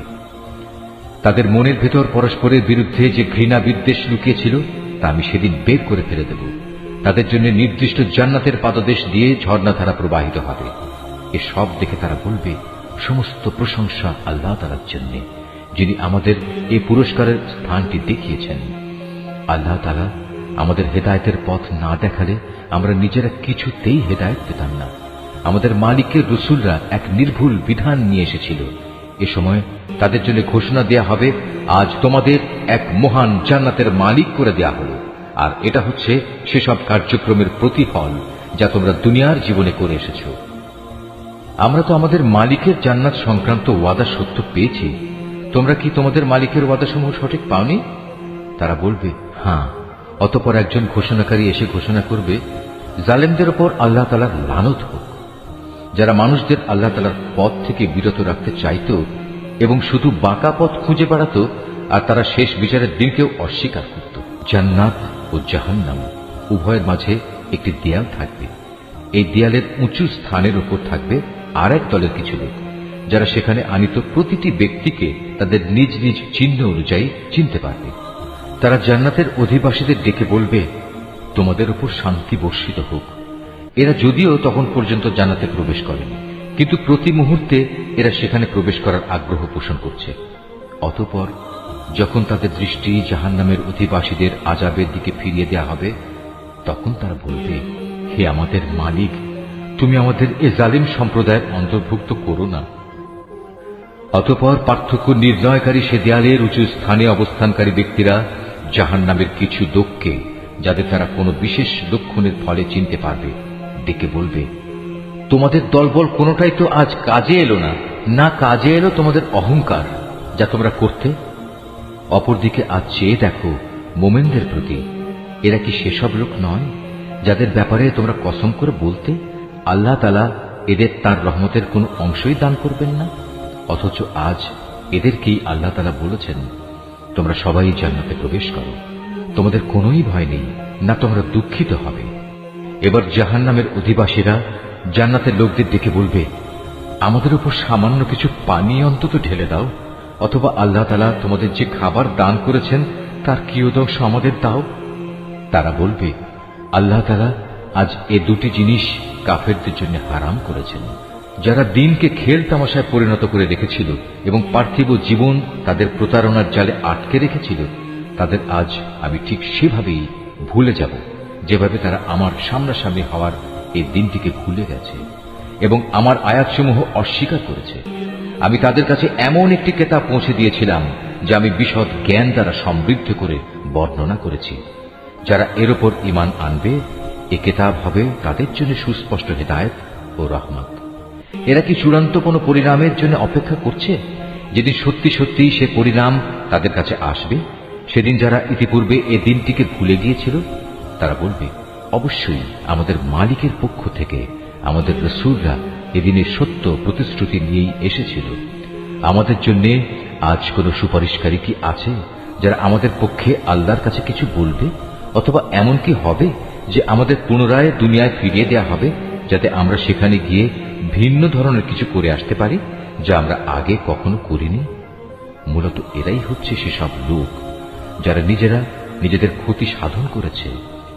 তাদের মনের ভেতর পরস্পরের বিরুদ্ধে যে ঘৃণা বিদ্বেষ লুকিয়েছিল তা আমি সেদিন বের করে ফেলে দেব। তাদের জন্য নির্দিষ্ট জান্নাতের পাদদেশ দিয়ে ঝর্ণাধারা প্রবাহিত হবে। এসব দেখে তারা বলবে, সমস্ত প্রশংসা আল্লাহ তাআলার জন্য, যিনি আমাদের এই পুরস্কারের স্থানটি দেখিয়েছেন। আল্লাহ তাআলা আমাদের হেদায়েতের পথ না দেখালে আমরা নিজেরা কিছুতেই হেদায়েত পেতাম না। আমাদের মালিকের রাসূলরা এক নির্ভুল বিধান নিয়ে এসেছিল। এ সময় তাদের জন্য ঘোষণা দেয়া হবে, আজ তোমাদের এক মহান জান্নাতের মালিক করে দেয়া হলো, আর এটা হচ্ছে সেসব কার্যক্রমের প্রতিফল যা তোমরা দুনিয়ার জীবনে করে এসেছ। আমরা তো আমাদের মালিকের জান্নাত সংক্রান্ত ওয়াদা সত্য পেয়েছি, তোমরা কি তোমাদের মালিকের ওয়াদাসমূহ সঠিক পাওনি? তারা বলবে, হ্যাঁ। অতঃপর একজন ঘোষণাকারী এসে ঘোষণা করবে, জালেমদের উপর আল্লাহ তাআলার লানত হোক। যারা মানুষদের আল্লাহ তাআলার পথ থেকে বিরত রাখতে চাইত এবং শুধু বাঁকা পথ খুঁজে বেড়াত, আর তারা শেষ বিচারের দিনকেও অস্বীকার করত। জান্নাত ও জাহান্নাম উভয়ের মাঝে একটি দেয়াল থাকবে। এই দেয়ালের উঁচু স্থানের উপর থাকবে আর এক দলের কিছু লোক, যারা সেখানে আনিত প্রতিটি ব্যক্তিকে তাদের নিজ নিজ চিহ্ন অনুযায়ী চিনতে পারবে। তারা জান্নাতের অধিবাসীদের ডেকে বলবে, তোমাদের উপর শান্তি বর্ষিত হোক। এরা যদিও তখন পর্যন্ত জান্নাতে প্রবেশ করেনি, কিন্তু প্রতি মুহূর্তে এরা সেখানে প্রবেশ করার আগ্রহ পোষণ করছে। অতঃপর যখন তাদের দৃষ্টি জাহান্নামের অধিবাসীদের আযাবের দিকে ফিরিয়ে দেয়া হবে, তখন তারা বলবে, হে আমাদের মালিক, তুমি আমাদের এ জালিম সম্প্রদায়ের অন্তর্ভুক্ত করো না। অতঃপর পার্থক্য নির্ণয়কারী সে দেয়ালের উঁচু স্থানে অবস্থানকারী ব্যক্তিরা জাহান্নামের কিছু লোককে, যাদের তারা কোনো বিশেষ লক্ষণের ফলে চিনতে পারবে, ডেকে বলবে, তোমাদের দলবল কোনোটাই তো আজ কাজে এলো না, না কাজে এলো তোমাদের অহংকার যা তোমরা করতে। অপরদিকে আজ চেয়ে দেখো মোমেনদের প্রতি, এরা কি সেসব লোক নয় যাদের ব্যাপারে তোমরা কসম করে বলতে আল্লাহ তাআলা এদের তার রহমতের কোনো অংশই দান করবেন না, অথচ আজ এদেরকেই আল্লাহ তাআলা বলেছেন, তোমরা সবাই জান্নাতে প্রবেশ করো, তোমাদের কোনোই ভয় নেই, না তোমরা দুঃখিত হবে। এবার জাহান্নামের অধিবাসীরা জান্নাতের লোকদের ডেকে বলবে, আমাদের উপর সামান্য কিছু পানি অন্তত ঢেলে দাও, অথবা আল্লাহ তাআলা তোমাদের যে খাবার দান করেছেন তার কিয়দংশ আমাদের দাও। তারা বলবে, আল্লাহ তাআলা আজ এ দুটি জিনিস কাফেরদের জন্য হারাম করেছেন। যারা দিনকে খেল তামাশায় পরিণত করে রেখেছিল এবং পার্থিব জীবন তাদের প্রতারণার জালে আটকে রেখেছিল, তাদের আজ আমি ঠিক সেভাবেই ভুলে যাব যেভাবে তারা আমার সামনাসামনি হওয়ার এই দিনটিকে ভুলে গেছে এবং আমার আয়াতসমূহ অস্বীকার করেছে। আমি তাদের কাছে এমন একটি কিতাব পৌঁছে দিয়েছিলাম যা আমি বিশদ জ্ঞান দ্বারা সমৃদ্ধ করে বর্ণনা করেছি। যারা এর উপর ঈমান আনবে, এ কিতাব হবে তাদের জন্য সুস্পষ্ট হিদায়াত ও রহমত। এরা কি চূড়ান্ত কোনো পরিণামের জন্য অপেক্ষা করছে, যেদিন সত্যি সত্যি সে পরিণাম তাদের কাছে আসবে? সেদিন যারা ইতিপূর্বে এ দিনটিকে ভুলে গিয়েছিল তারা বলবে, অবশ্যই আমাদের মালিকের পক্ষ থেকে আমাদের রাসূলরা এদিনের সত্য প্রতিশ্রুতি নিয়েই এসেছিল। আমাদের জন্য আজ কোনো সুপারিশকারী কি আছে যারা আমাদের পক্ষে আল্লাহর কাছে কিছু বলবে? অথবা এমন কি হবে যে আমাদের পুনরায় দুনিয়ায় ফিরিয়ে দেয়া হবে, যাতে আমরা সেখানে গিয়ে ভিন্ন ধরনের কিছু করে আসতে পারি যা আমরা আগে কখনো করিনি? মূলত এরাই হচ্ছে সেসব লোক যারা নিজেরা নিজেদের ক্ষতি সাধন করেছে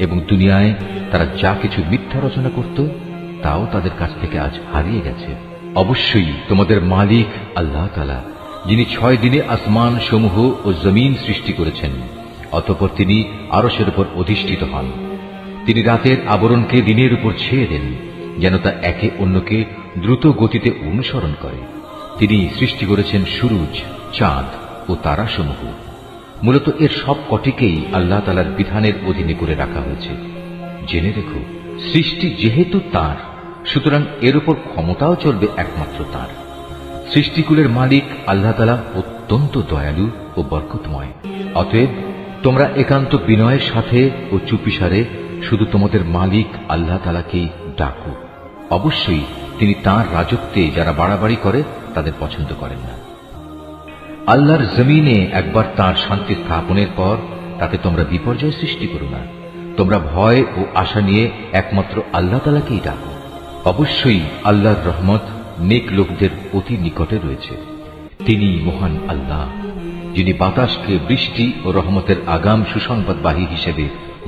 এবং দুনিয়ায় তারা যা কিছু মিথ্যা রচনা করত তাও তাদের কাছ থেকে আজ হারিয়ে গেছে। অবশ্যই তোমাদের মালিক আল্লাহ তাআলা, যিনি 6 দিনে আসমান সমূহ ও জমিন সৃষ্টি করেছেন, অতঃপর তিনি আরশের উপর অধিষ্ঠিত হন। তিনি রাতের আবরণকে দিনের উপর ছেয়ে দেন যেন তা একে অন্যকে দ্রুত গতিতে অনুসরণ করে। তিনি সৃষ্টি করেছেন সূরজ, চাঁদ ও তারাসমূহ। মূলত এর সব কটিকেই আল্লাহ তাআলার বিধানের অধীনে করে রাখা হয়েছে। জেনে রেখো, সৃষ্টি যেহেতু তাঁর, সুতরাং এর উপর ক্ষমতাও চলবে একমাত্র তাঁর। সৃষ্টিকুলের মালিক আল্লাহ তাআলা অত্যন্ত দয়ালু ও বরকতময়। অতএব তোমরা একান্ত বিনয়ের সাথে ও চুপিসারে শুধু তোমাদের মালিক আল্লাহ তাআলাকেই ডাকো। অবশ্যই তিনি তাঁর রাজত্বে যারা বাড়াবাড়ি করে তাদের পছন্দ করেন না। আল্লাহর জমিনে একবার তাঁর শান্তি স্থাপনের পর তাতে তোমরা বিপর্যয় সৃষ্টি করো না। তোমরা ভয় ও আশা নিয়ে একমাত্র আল্লাহ তাআলাকেই ডাকো। অবশ্যই আল্লাহর রহমত নেক লোকদের অতি নিকটে রয়েছে। তিনি মহান আল্লাহ, যিনি বাতাসকে বৃষ্টি ও রহমতের আগাম সুসংবাদবাহী হিসেবে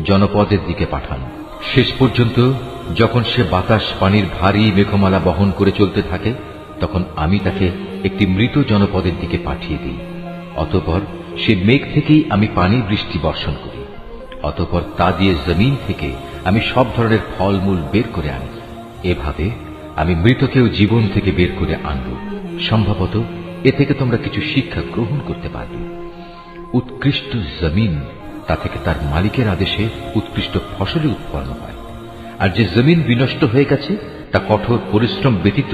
জনপদের দিকে পাঠান। শেষ পর্যন্ত যখন সে বাতাস পানির ভারী মেঘমালা বহন করে চলতে থাকে, তখন আমি তাকে একটি মৃত জনপদের দিকে পাঠিয়ে দিই। অতঃপর সে মেঘ থেকেই আমি পানি বৃষ্টি বর্ষণ করি। অতঃপর তা দিয়ে জমিন থেকে আমি সব ধরনের ফলমূল বের করে আনি। এভাবে আমি মৃতকেও জীবন থেকে বের করে আনব। সম্ভবত এ থেকে তোমরা কিছু শিক্ষা গ্রহণ করতে পারবে। উৎকৃষ্ট জমিন, তা থেকে তার মালিকের আদেশে উৎকৃষ্ট ফসলই উৎপন্ন হয়। আর যে জমিন বিনষ্ট হয়ে গেছে তা কঠোর পরিশ্রম ব্যতীত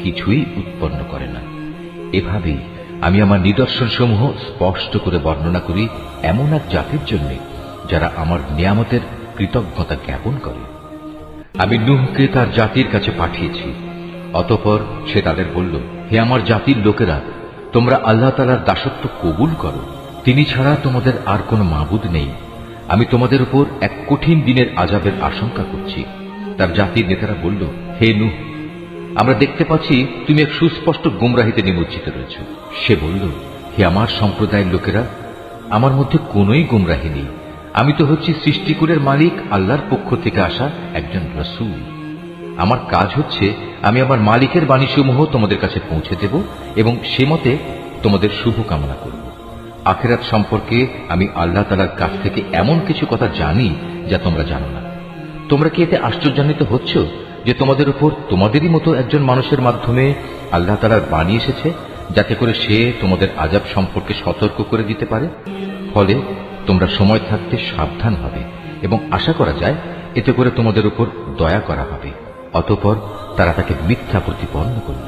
কিছুই উৎপন্ন করে না। এভাবেই আমি আমার নিদর্শনসমূহ স্পষ্ট করে বর্ণনা করি এমন এক জাতির জন্য যারা আমার নিয়ামতের কৃতজ্ঞতা জ্ঞাপন করে। আমি নূহকে তার জাতির কাছে পাঠিয়েছি। অতঃপর সে তাদের বলল, হে আমার জাতির লোকেরা, তোমরা আল্লাহ তাআলার দাসত্ব কবুল করো। তিনি ছাড়া তোমাদের আর কোনো মাবুদ নেই। আমি তোমাদের উপর এক কঠিন দিনের আযাবের আশঙ্কা করছি। তার জাতির নেতারা বলল, হে নূহ, আমরা দেখতে পাচ্ছি তুমি এক সুস্পষ্ট গুমরাহিতে নিমজ্জিত রয়েছ। সে বলল, হে আমার সম্প্রদায়ের লোকেরা, আমার মধ্যে কোনোই গুমরাহি নেই। আমি তো হচ্ছি সৃষ্টিকুলের মালিক আল্লাহর পক্ষ থেকে আসা একজন রাসূল। আমার কাজ হচ্ছে আমি আমার মালিকের বাণীসমূহ তোমাদের কাছে পৌঁছে দেব এবং সে মতে তোমাদের শুভ কামনা করব। আখিরাত সম্পর্কে আমি আল্লাহ তাআলার কাছ থেকে এমন কিছু কথা জানি যা তোমরা জানো না। তোমরা কি এতে আশ্চর্যান্বিত হচ্ছ যে তোমাদের উপর তোমাদেরই মতো একজন মানুষের মাধ্যমে আল্লাহ তাআলার বাণী এসেছে, যাতে করে সে তোমাদের আযাব সম্পর্কে সতর্ক করে দিতে পারে? ফলে তোমরা সময় থাকতে সাবধান হবে এবং আশা করা যায় এতে করে তোমাদের উপর দয়া করা হবে। অতঃপর তারা তাকে মিথ্যা প্রতিপন্ন করল।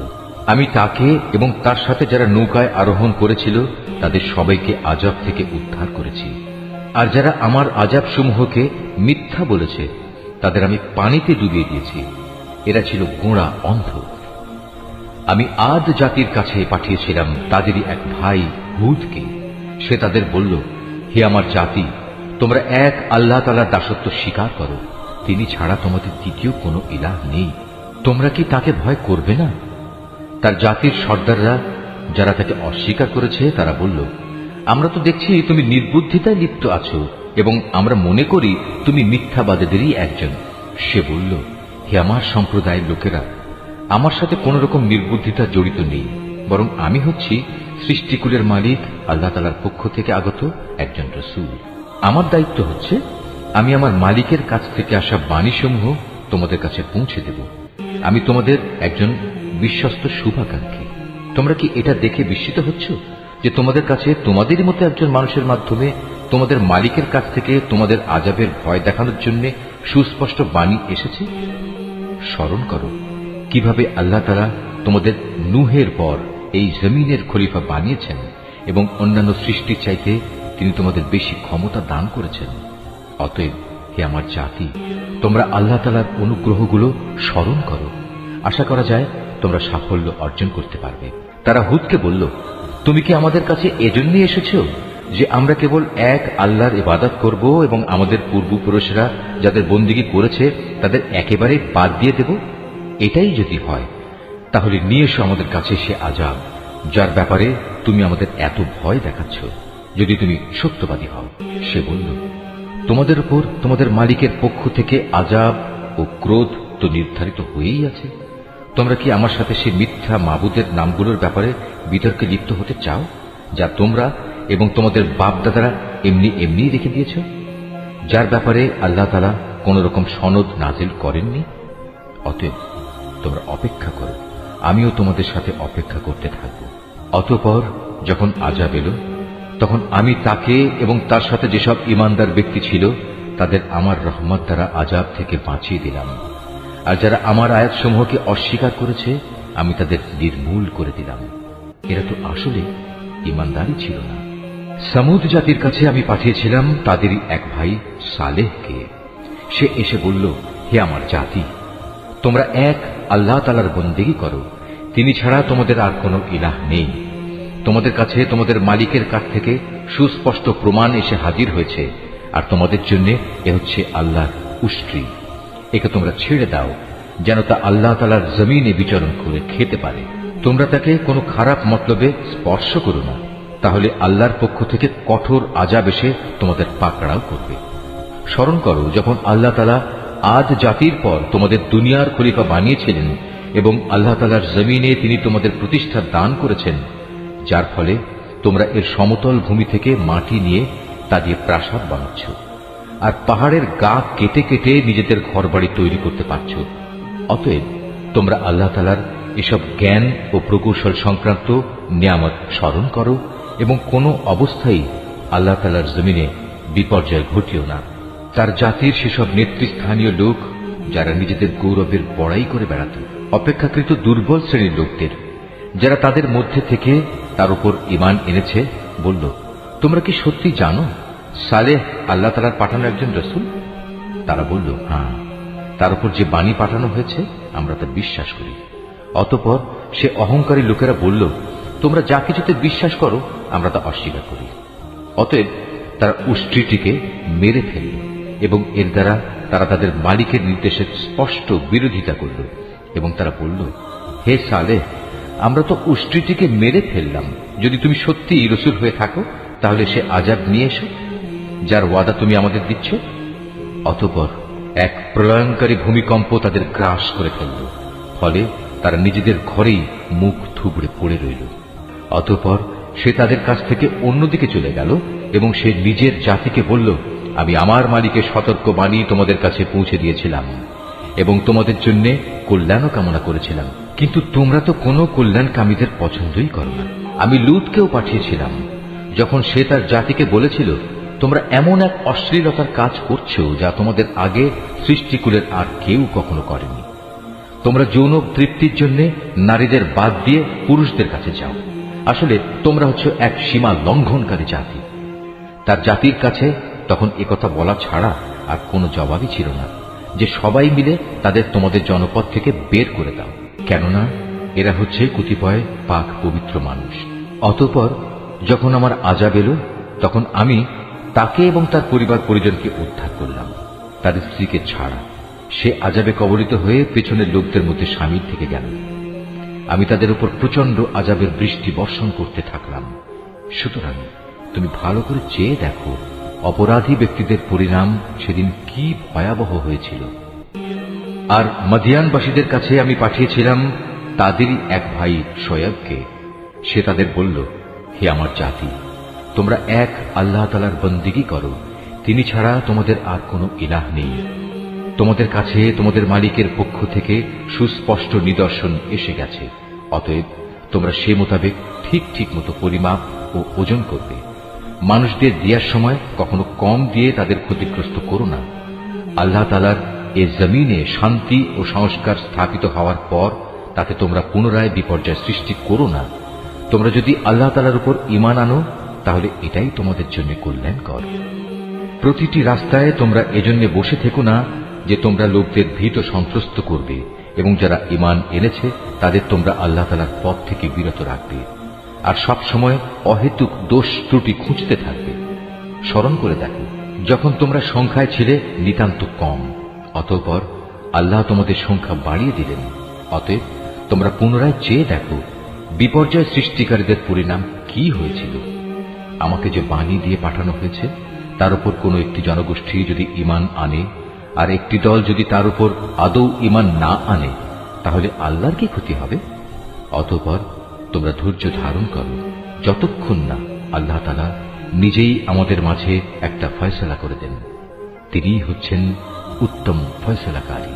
আমি তাকে এবং তার সাথে যারা নৌকায় আরোহণ করেছিল তাদের সবাইকে আযাব থেকে উদ্ধার করেছি। আর যারা আমার আযাব সমূহকে মিথ্যা বলেছে তাদের আমি পানিতে ডুবিয়ে দিয়েছি। এরা ছিল গোঁড়া অন্ধ। আমি আদ জাতির কাছে পাঠিয়েছিলাম তাদেরই এক ভাই হুদকে। সে তাদের বলল, হে আমার জাতি, তোমরা এক আল্লাহ তাআলার দাসত্ব স্বীকার করো, তিনি ছাড়া তোমাদের দ্বিতীয় কোনো ইলাহ নেই। তোমরা কি তাকে ভয় করবে না? তার জাতির সর্দাররা যারা তাকে অস্বীকার করেছে তারা বলল, আমরা তো দেখছি তুমি নির্বুদ্ধিতায় লিপ্ত আছো এবং আমরা মনে করি তুমি মিথ্যাবাদীদেরই একজন। সে বলল, হে আমার সম্প্রদায়ের লোকেরা, আমার সাথে কোন রকম নির্বুদ্ধিতা জড়িত নেই, বরং আমি হচ্ছি সৃষ্টিকুলের মালিক আল্লাহ তাআলার পক্ষ থেকে আগত একজন রাসূল। আমার দায়িত্ব হচ্ছে আমি আমার মালিকের কাছ থেকে আসা বাণীসমূহ তোমাদের কাছে পৌঁছে দেব। আমি তোমাদের একজন বিশ্বস্ত শুভাকাঙ্ক্ষী। তোমরা কি এটা দেখে বিস্মিত হচ্ছ যে তোমাদের কাছে তোমাদেরই মতো একজন মানুষের মাধ্যমে তোমাদের মালিকের কাছ থেকে তোমাদের আযাবের ভয় দেখানোর জন্য সুস্পষ্ট বাণী এসেছে? স্মরণ করো কিভাবে আল্লাহ তাআলা তোমাদের নূহের পর এই জমিনের খলিফা বানিয়েছেন এবং অন্যান্য সৃষ্টির চাইতে তিনি তোমাদের বেশি ক্ষমতা দান করেছেন। অতএব হে আমার জাতি, তোমরা আল্লাহ তাআলার অনুগ্রহগুলো স্মরণ করো। আশা করা যায় তোমরা সাফল্য অর্জন করতে পারবে। তারা হুদকে বলল, তুমি কি আমাদের কাছে এজন্যই এসেছ যে আমরা কেবল এক আল্লাহর ইবাদত করব এবং আমাদের পূর্বপুরুষরা যাদের বন্দিগি করেছে তাদের একেবারে বাদ দিয়ে দেব? এটাই যদি হয় তাহলে নিয়ে এসো আমাদের কাছে সে আযাব যার ব্যাপারে তুমি আমাদের এত ভয় দেখাচ্ছ, যদি তুমি সত্যবাদী হও। সে বলল, তোমাদের উপর তোমাদের মালিকের পক্ষ থেকে আযাব ও ক্রোধ তো নির্ধারিত হয়েই আছে। তোমরা কি আমার সাথে সে মিথ্যা মাবুদের নামগুলোর ব্যাপারে বিতর্কে লিপ্ত হতে চাও, যা তোমরা এবং তোমাদের বাপ দাদারা এমনি এমনি রেখে দিয়েছ, যার ব্যাপারে আল্লাহ তাআলা কোন রকম সনদ নাজিল করেননি? অতএব তোমরা অপেক্ষা করো, আমিও তোমাদের সাথে অপেক্ষা করতে থাকব। অতঃপর যখন আযাব এলো তখন আমি তাকে এবং তার সাথে যেসব ঈমানদার ব্যক্তি ছিল তাদের আমার রহমত দ্বারা আযাব থেকে বাঁচিয়ে দিলাম। আর যারা আমার আয়াতসমূহকে অস্বীকার করেছে আমি তাদের নির্মূল করে দিলাম। এরা তো আসলে ঈমানদারই ছিল না। সামুদ জাতির কাছে আমি পাঠিয়েছিলাম তাদেরই এক ভাই সালেহকে। সে এসে বলল, হে আমার জাতি, তোমরা এক আল্লাহ তাআলার বন্দেগী করো, তিনি ছাড়া তোমাদের আর কোনো ইলাহ নেই। তোমাদের কাছে তোমাদের মালিকের কাছ থেকে সুস্পষ্ট প্রমাণ এসে হাজির হয়েছে, আর তোমাদের জন্য এ হচ্ছে আল্লাহর উষ্ট্রি। একে তোমরা ছেড়ে দাও যেন তা আল্লাহ তাআলার জমিনে বিচরণ করে খেতে পারে। তোমরা তাকে কোনো খারাপ মতলবে স্পর্শ করো না, তাহলে আল্লাহর পক্ষ থেকে কঠোর আযাব এসে তোমাদের পাকড়াও করবে। স্মরণ করো যখন আল্লাহ তাআলা আদ জাতির পর তোমাদের দুনিয়ার খলিফা বানিয়েছিলেন এবং আল্লাহ তাআলার জমিনে তিনি তোমাদের প্রতিষ্ঠা দান করেছেন, যার ফলে তোমরা এর সমতল ভূমি থেকে মাটি নিয়ে তা দিয়ে প্রাসাদ বানাচ্ছ, আর পাহাড়ের গা কেটে কেটে নিজেদের ঘরবাড়ি তৈরি করতে পারছ। অতএব তোমরা আল্লাহ তাআলার এসব জ্ঞান ও প্রকৌশল সংক্রান্ত নিয়ামত স্মরণ করো এবং কোনো অবস্থায় আল্লাহ তাআলার জমিনে বিপর্যয় ঘটিও না। তার জাতির সেসব নেতৃস্থানীয় লোক যারা নিজেদের গৌরবের বড়াই করে বেড়াত, অপেক্ষাকৃত দুর্বল শ্রেণীর লোকদের যারা তাদের মধ্যে থেকে তার উপর ঈমান এনেছে, বলল, তোমরা কি সত্যি জানো সালেহ আল্লাহ তাআলার পাঠানো একজন রাসূল? তারা বলল, হ্যাঁ, তার উপর যে বাণী পাঠানো হয়েছে আমরা তা বিশ্বাস করি। অতঃপর সে অহংকারী লোকেরা বলল, তোমরা যা কিছুতে বিশ্বাস করো আমরা তা অস্বীকার করি। অতএব তারা উষ্ট্রিটিকে মেরে ফেলল এবং এর দ্বারা তারা তাদের মালিকের নির্দেশের স্পষ্ট বিরোধিতা করল এবং তারা বলল, হে সালেহ, আমরা তো উষ্ট্রিটিকে মেরে ফেললাম। যদি তুমি সত্যি রাসূল হয়ে থাকো তাহলে সে আযাব নিয়ে এসো যার ওয়াদা তুমি আমাদের দিচ্ছ। অতঃপর এক প্রলয়ঙ্কারী ভূমিকম্প তাদের গ্রাস করে ফেলল, ফলে তারা নিজেদের ঘরেই মুখ থুবড়ে পড়ে রইল। অতঃপর সে তাদের কাছ থেকে অন্যদিকে চলে গেল এবং সে নিজের জাতিকে বলল, আমি আমার মালিকের সতর্ক বাণী তোমাদের কাছে পৌঁছে দিয়েছিলাম এবং তোমাদের জন্য কল্যাণও কামনা করেছিলাম, কিন্তু তোমরা তো কোনো কল্যাণকামীদের পছন্দই করো না। আমি লূতকেও পাঠিয়েছিলাম যখন সে তার জাতিকে বলেছিল, তোমরা এমন এক অশ্লীলতার কাজ করছো যা তোমাদের আগে সৃষ্টিকুলের আর কেউ কখনো করেনি। তোমরা যৌন তৃপ্তির জন্য নারীদের বাদ দিয়ে পুরুষদের কাছে যাও। আসলে তোমরা হচ্ছে এক সীমা লঙ্ঘনকারী জাতি। তার জাতির কাছে তখন একথা বলা ছাড়া আর কোনো জবাবই ছিল না যে সবাই মিলে তাদের তোমাদের জনপদ থেকে বের করে দাও, কেননা এরা হচ্ছে কতিপয় পাক পবিত্র মানুষ। অতঃপর যখন আমার আযাব এলো, তখন আমি তাকে এবং তার পরিবার পরিজনকে উদ্ধার করলাম, তার স্ত্রীকে ছাড়া। সে আযাবে কবলিত হয়ে পেছনের লোকদের মধ্যে শামিল থেকে গেল। আমি তাদের উপর প্রচন্ড আযাবের বৃষ্টি বর্ষণ করতে থাকলাম। সুতরাং তুমি ভালো করে চেয়ে দেখো অপরাধী ব্যক্তিদের পরিণাম সেদিন কি ভয়াবহ হয়েছিল। আর মদিয়ানবাসীদের কাছে আমি পাঠিয়েছিলাম তাদেরই এক ভাই শোয়েবকে। সে তাদের বলল, হে আমার জাতি, তোমরা এক আল্লাহ তাআলার বন্দেগী করো, তিনি ছাড়া তোমাদের আর কোনো ইলাহ নেই। তোমাদের কাছে তোমাদের মালিকের পক্ষ থেকে সুস্পষ্ট নিদর্শন এসে গেছে, অতএব তোমরা সে মোতাবেক ঠিক ঠিক মতো পরিমাপ ও ওজন করবে। মানুষদের দেওয়ার সময় কখনো কম দিয়ে তাদের ক্ষতিগ্রস্ত করো না। আল্লাহ তাআলার এ জমিনে শান্তি ও সংস্কার স্থাপিত হওয়ার পর তাতে তোমরা পুনরায় বিপর্যয় সৃষ্টি করো না। তোমরা যদি আল্লাহ তাআলার উপর ঈমান আনো তাহলে এটাই তোমাদের জন্য কল্যাণকর। প্রতিটি রাস্তায় তোমরা এজন্য বসে থেকো না যে তোমরা লোকদের ভীত সন্ত্রস্ত করবে, এবং যারা ঈমান এনেছে তাদের তোমরা আল্লাহ তাআলার পথ থেকে বিরত রাখবে, আর সব সময় অহেতুক দোষ ত্রুটি খুঁজতে থাকবে। স্মরণ করে দেখো, যখন তোমরা সংখ্যায় ছিলে নিতান্ত কম, অতঃপর আল্লাহ তোমাদের সংখ্যা বাড়িয়ে দিলেন। অতএব তোমরা পুনরায় চেয়ে দেখো বিপর্যয় সৃষ্টিকারীদের পরিণাম কি হয়েছিল। আমাকে যে বাণী দিয়ে পাঠানো হয়েছে তার উপর কোন একটি জনগোষ্ঠী যদি ঈমান আনে আর একটি দল যদি তার উপর আদৌ ঈমান না আনে, তাহলে আল্লাহর কি ক্ষতি হবে? অতঃপর তোমরা ধৈর্য ধারণ করো যতক্ষণ না আল্লাহ তাআলা নিজেই আমাদের মাঝে একটা ফয়সালা করে দেন। তিনিই হচ্ছেন উত্তম ফয়সালাকারী।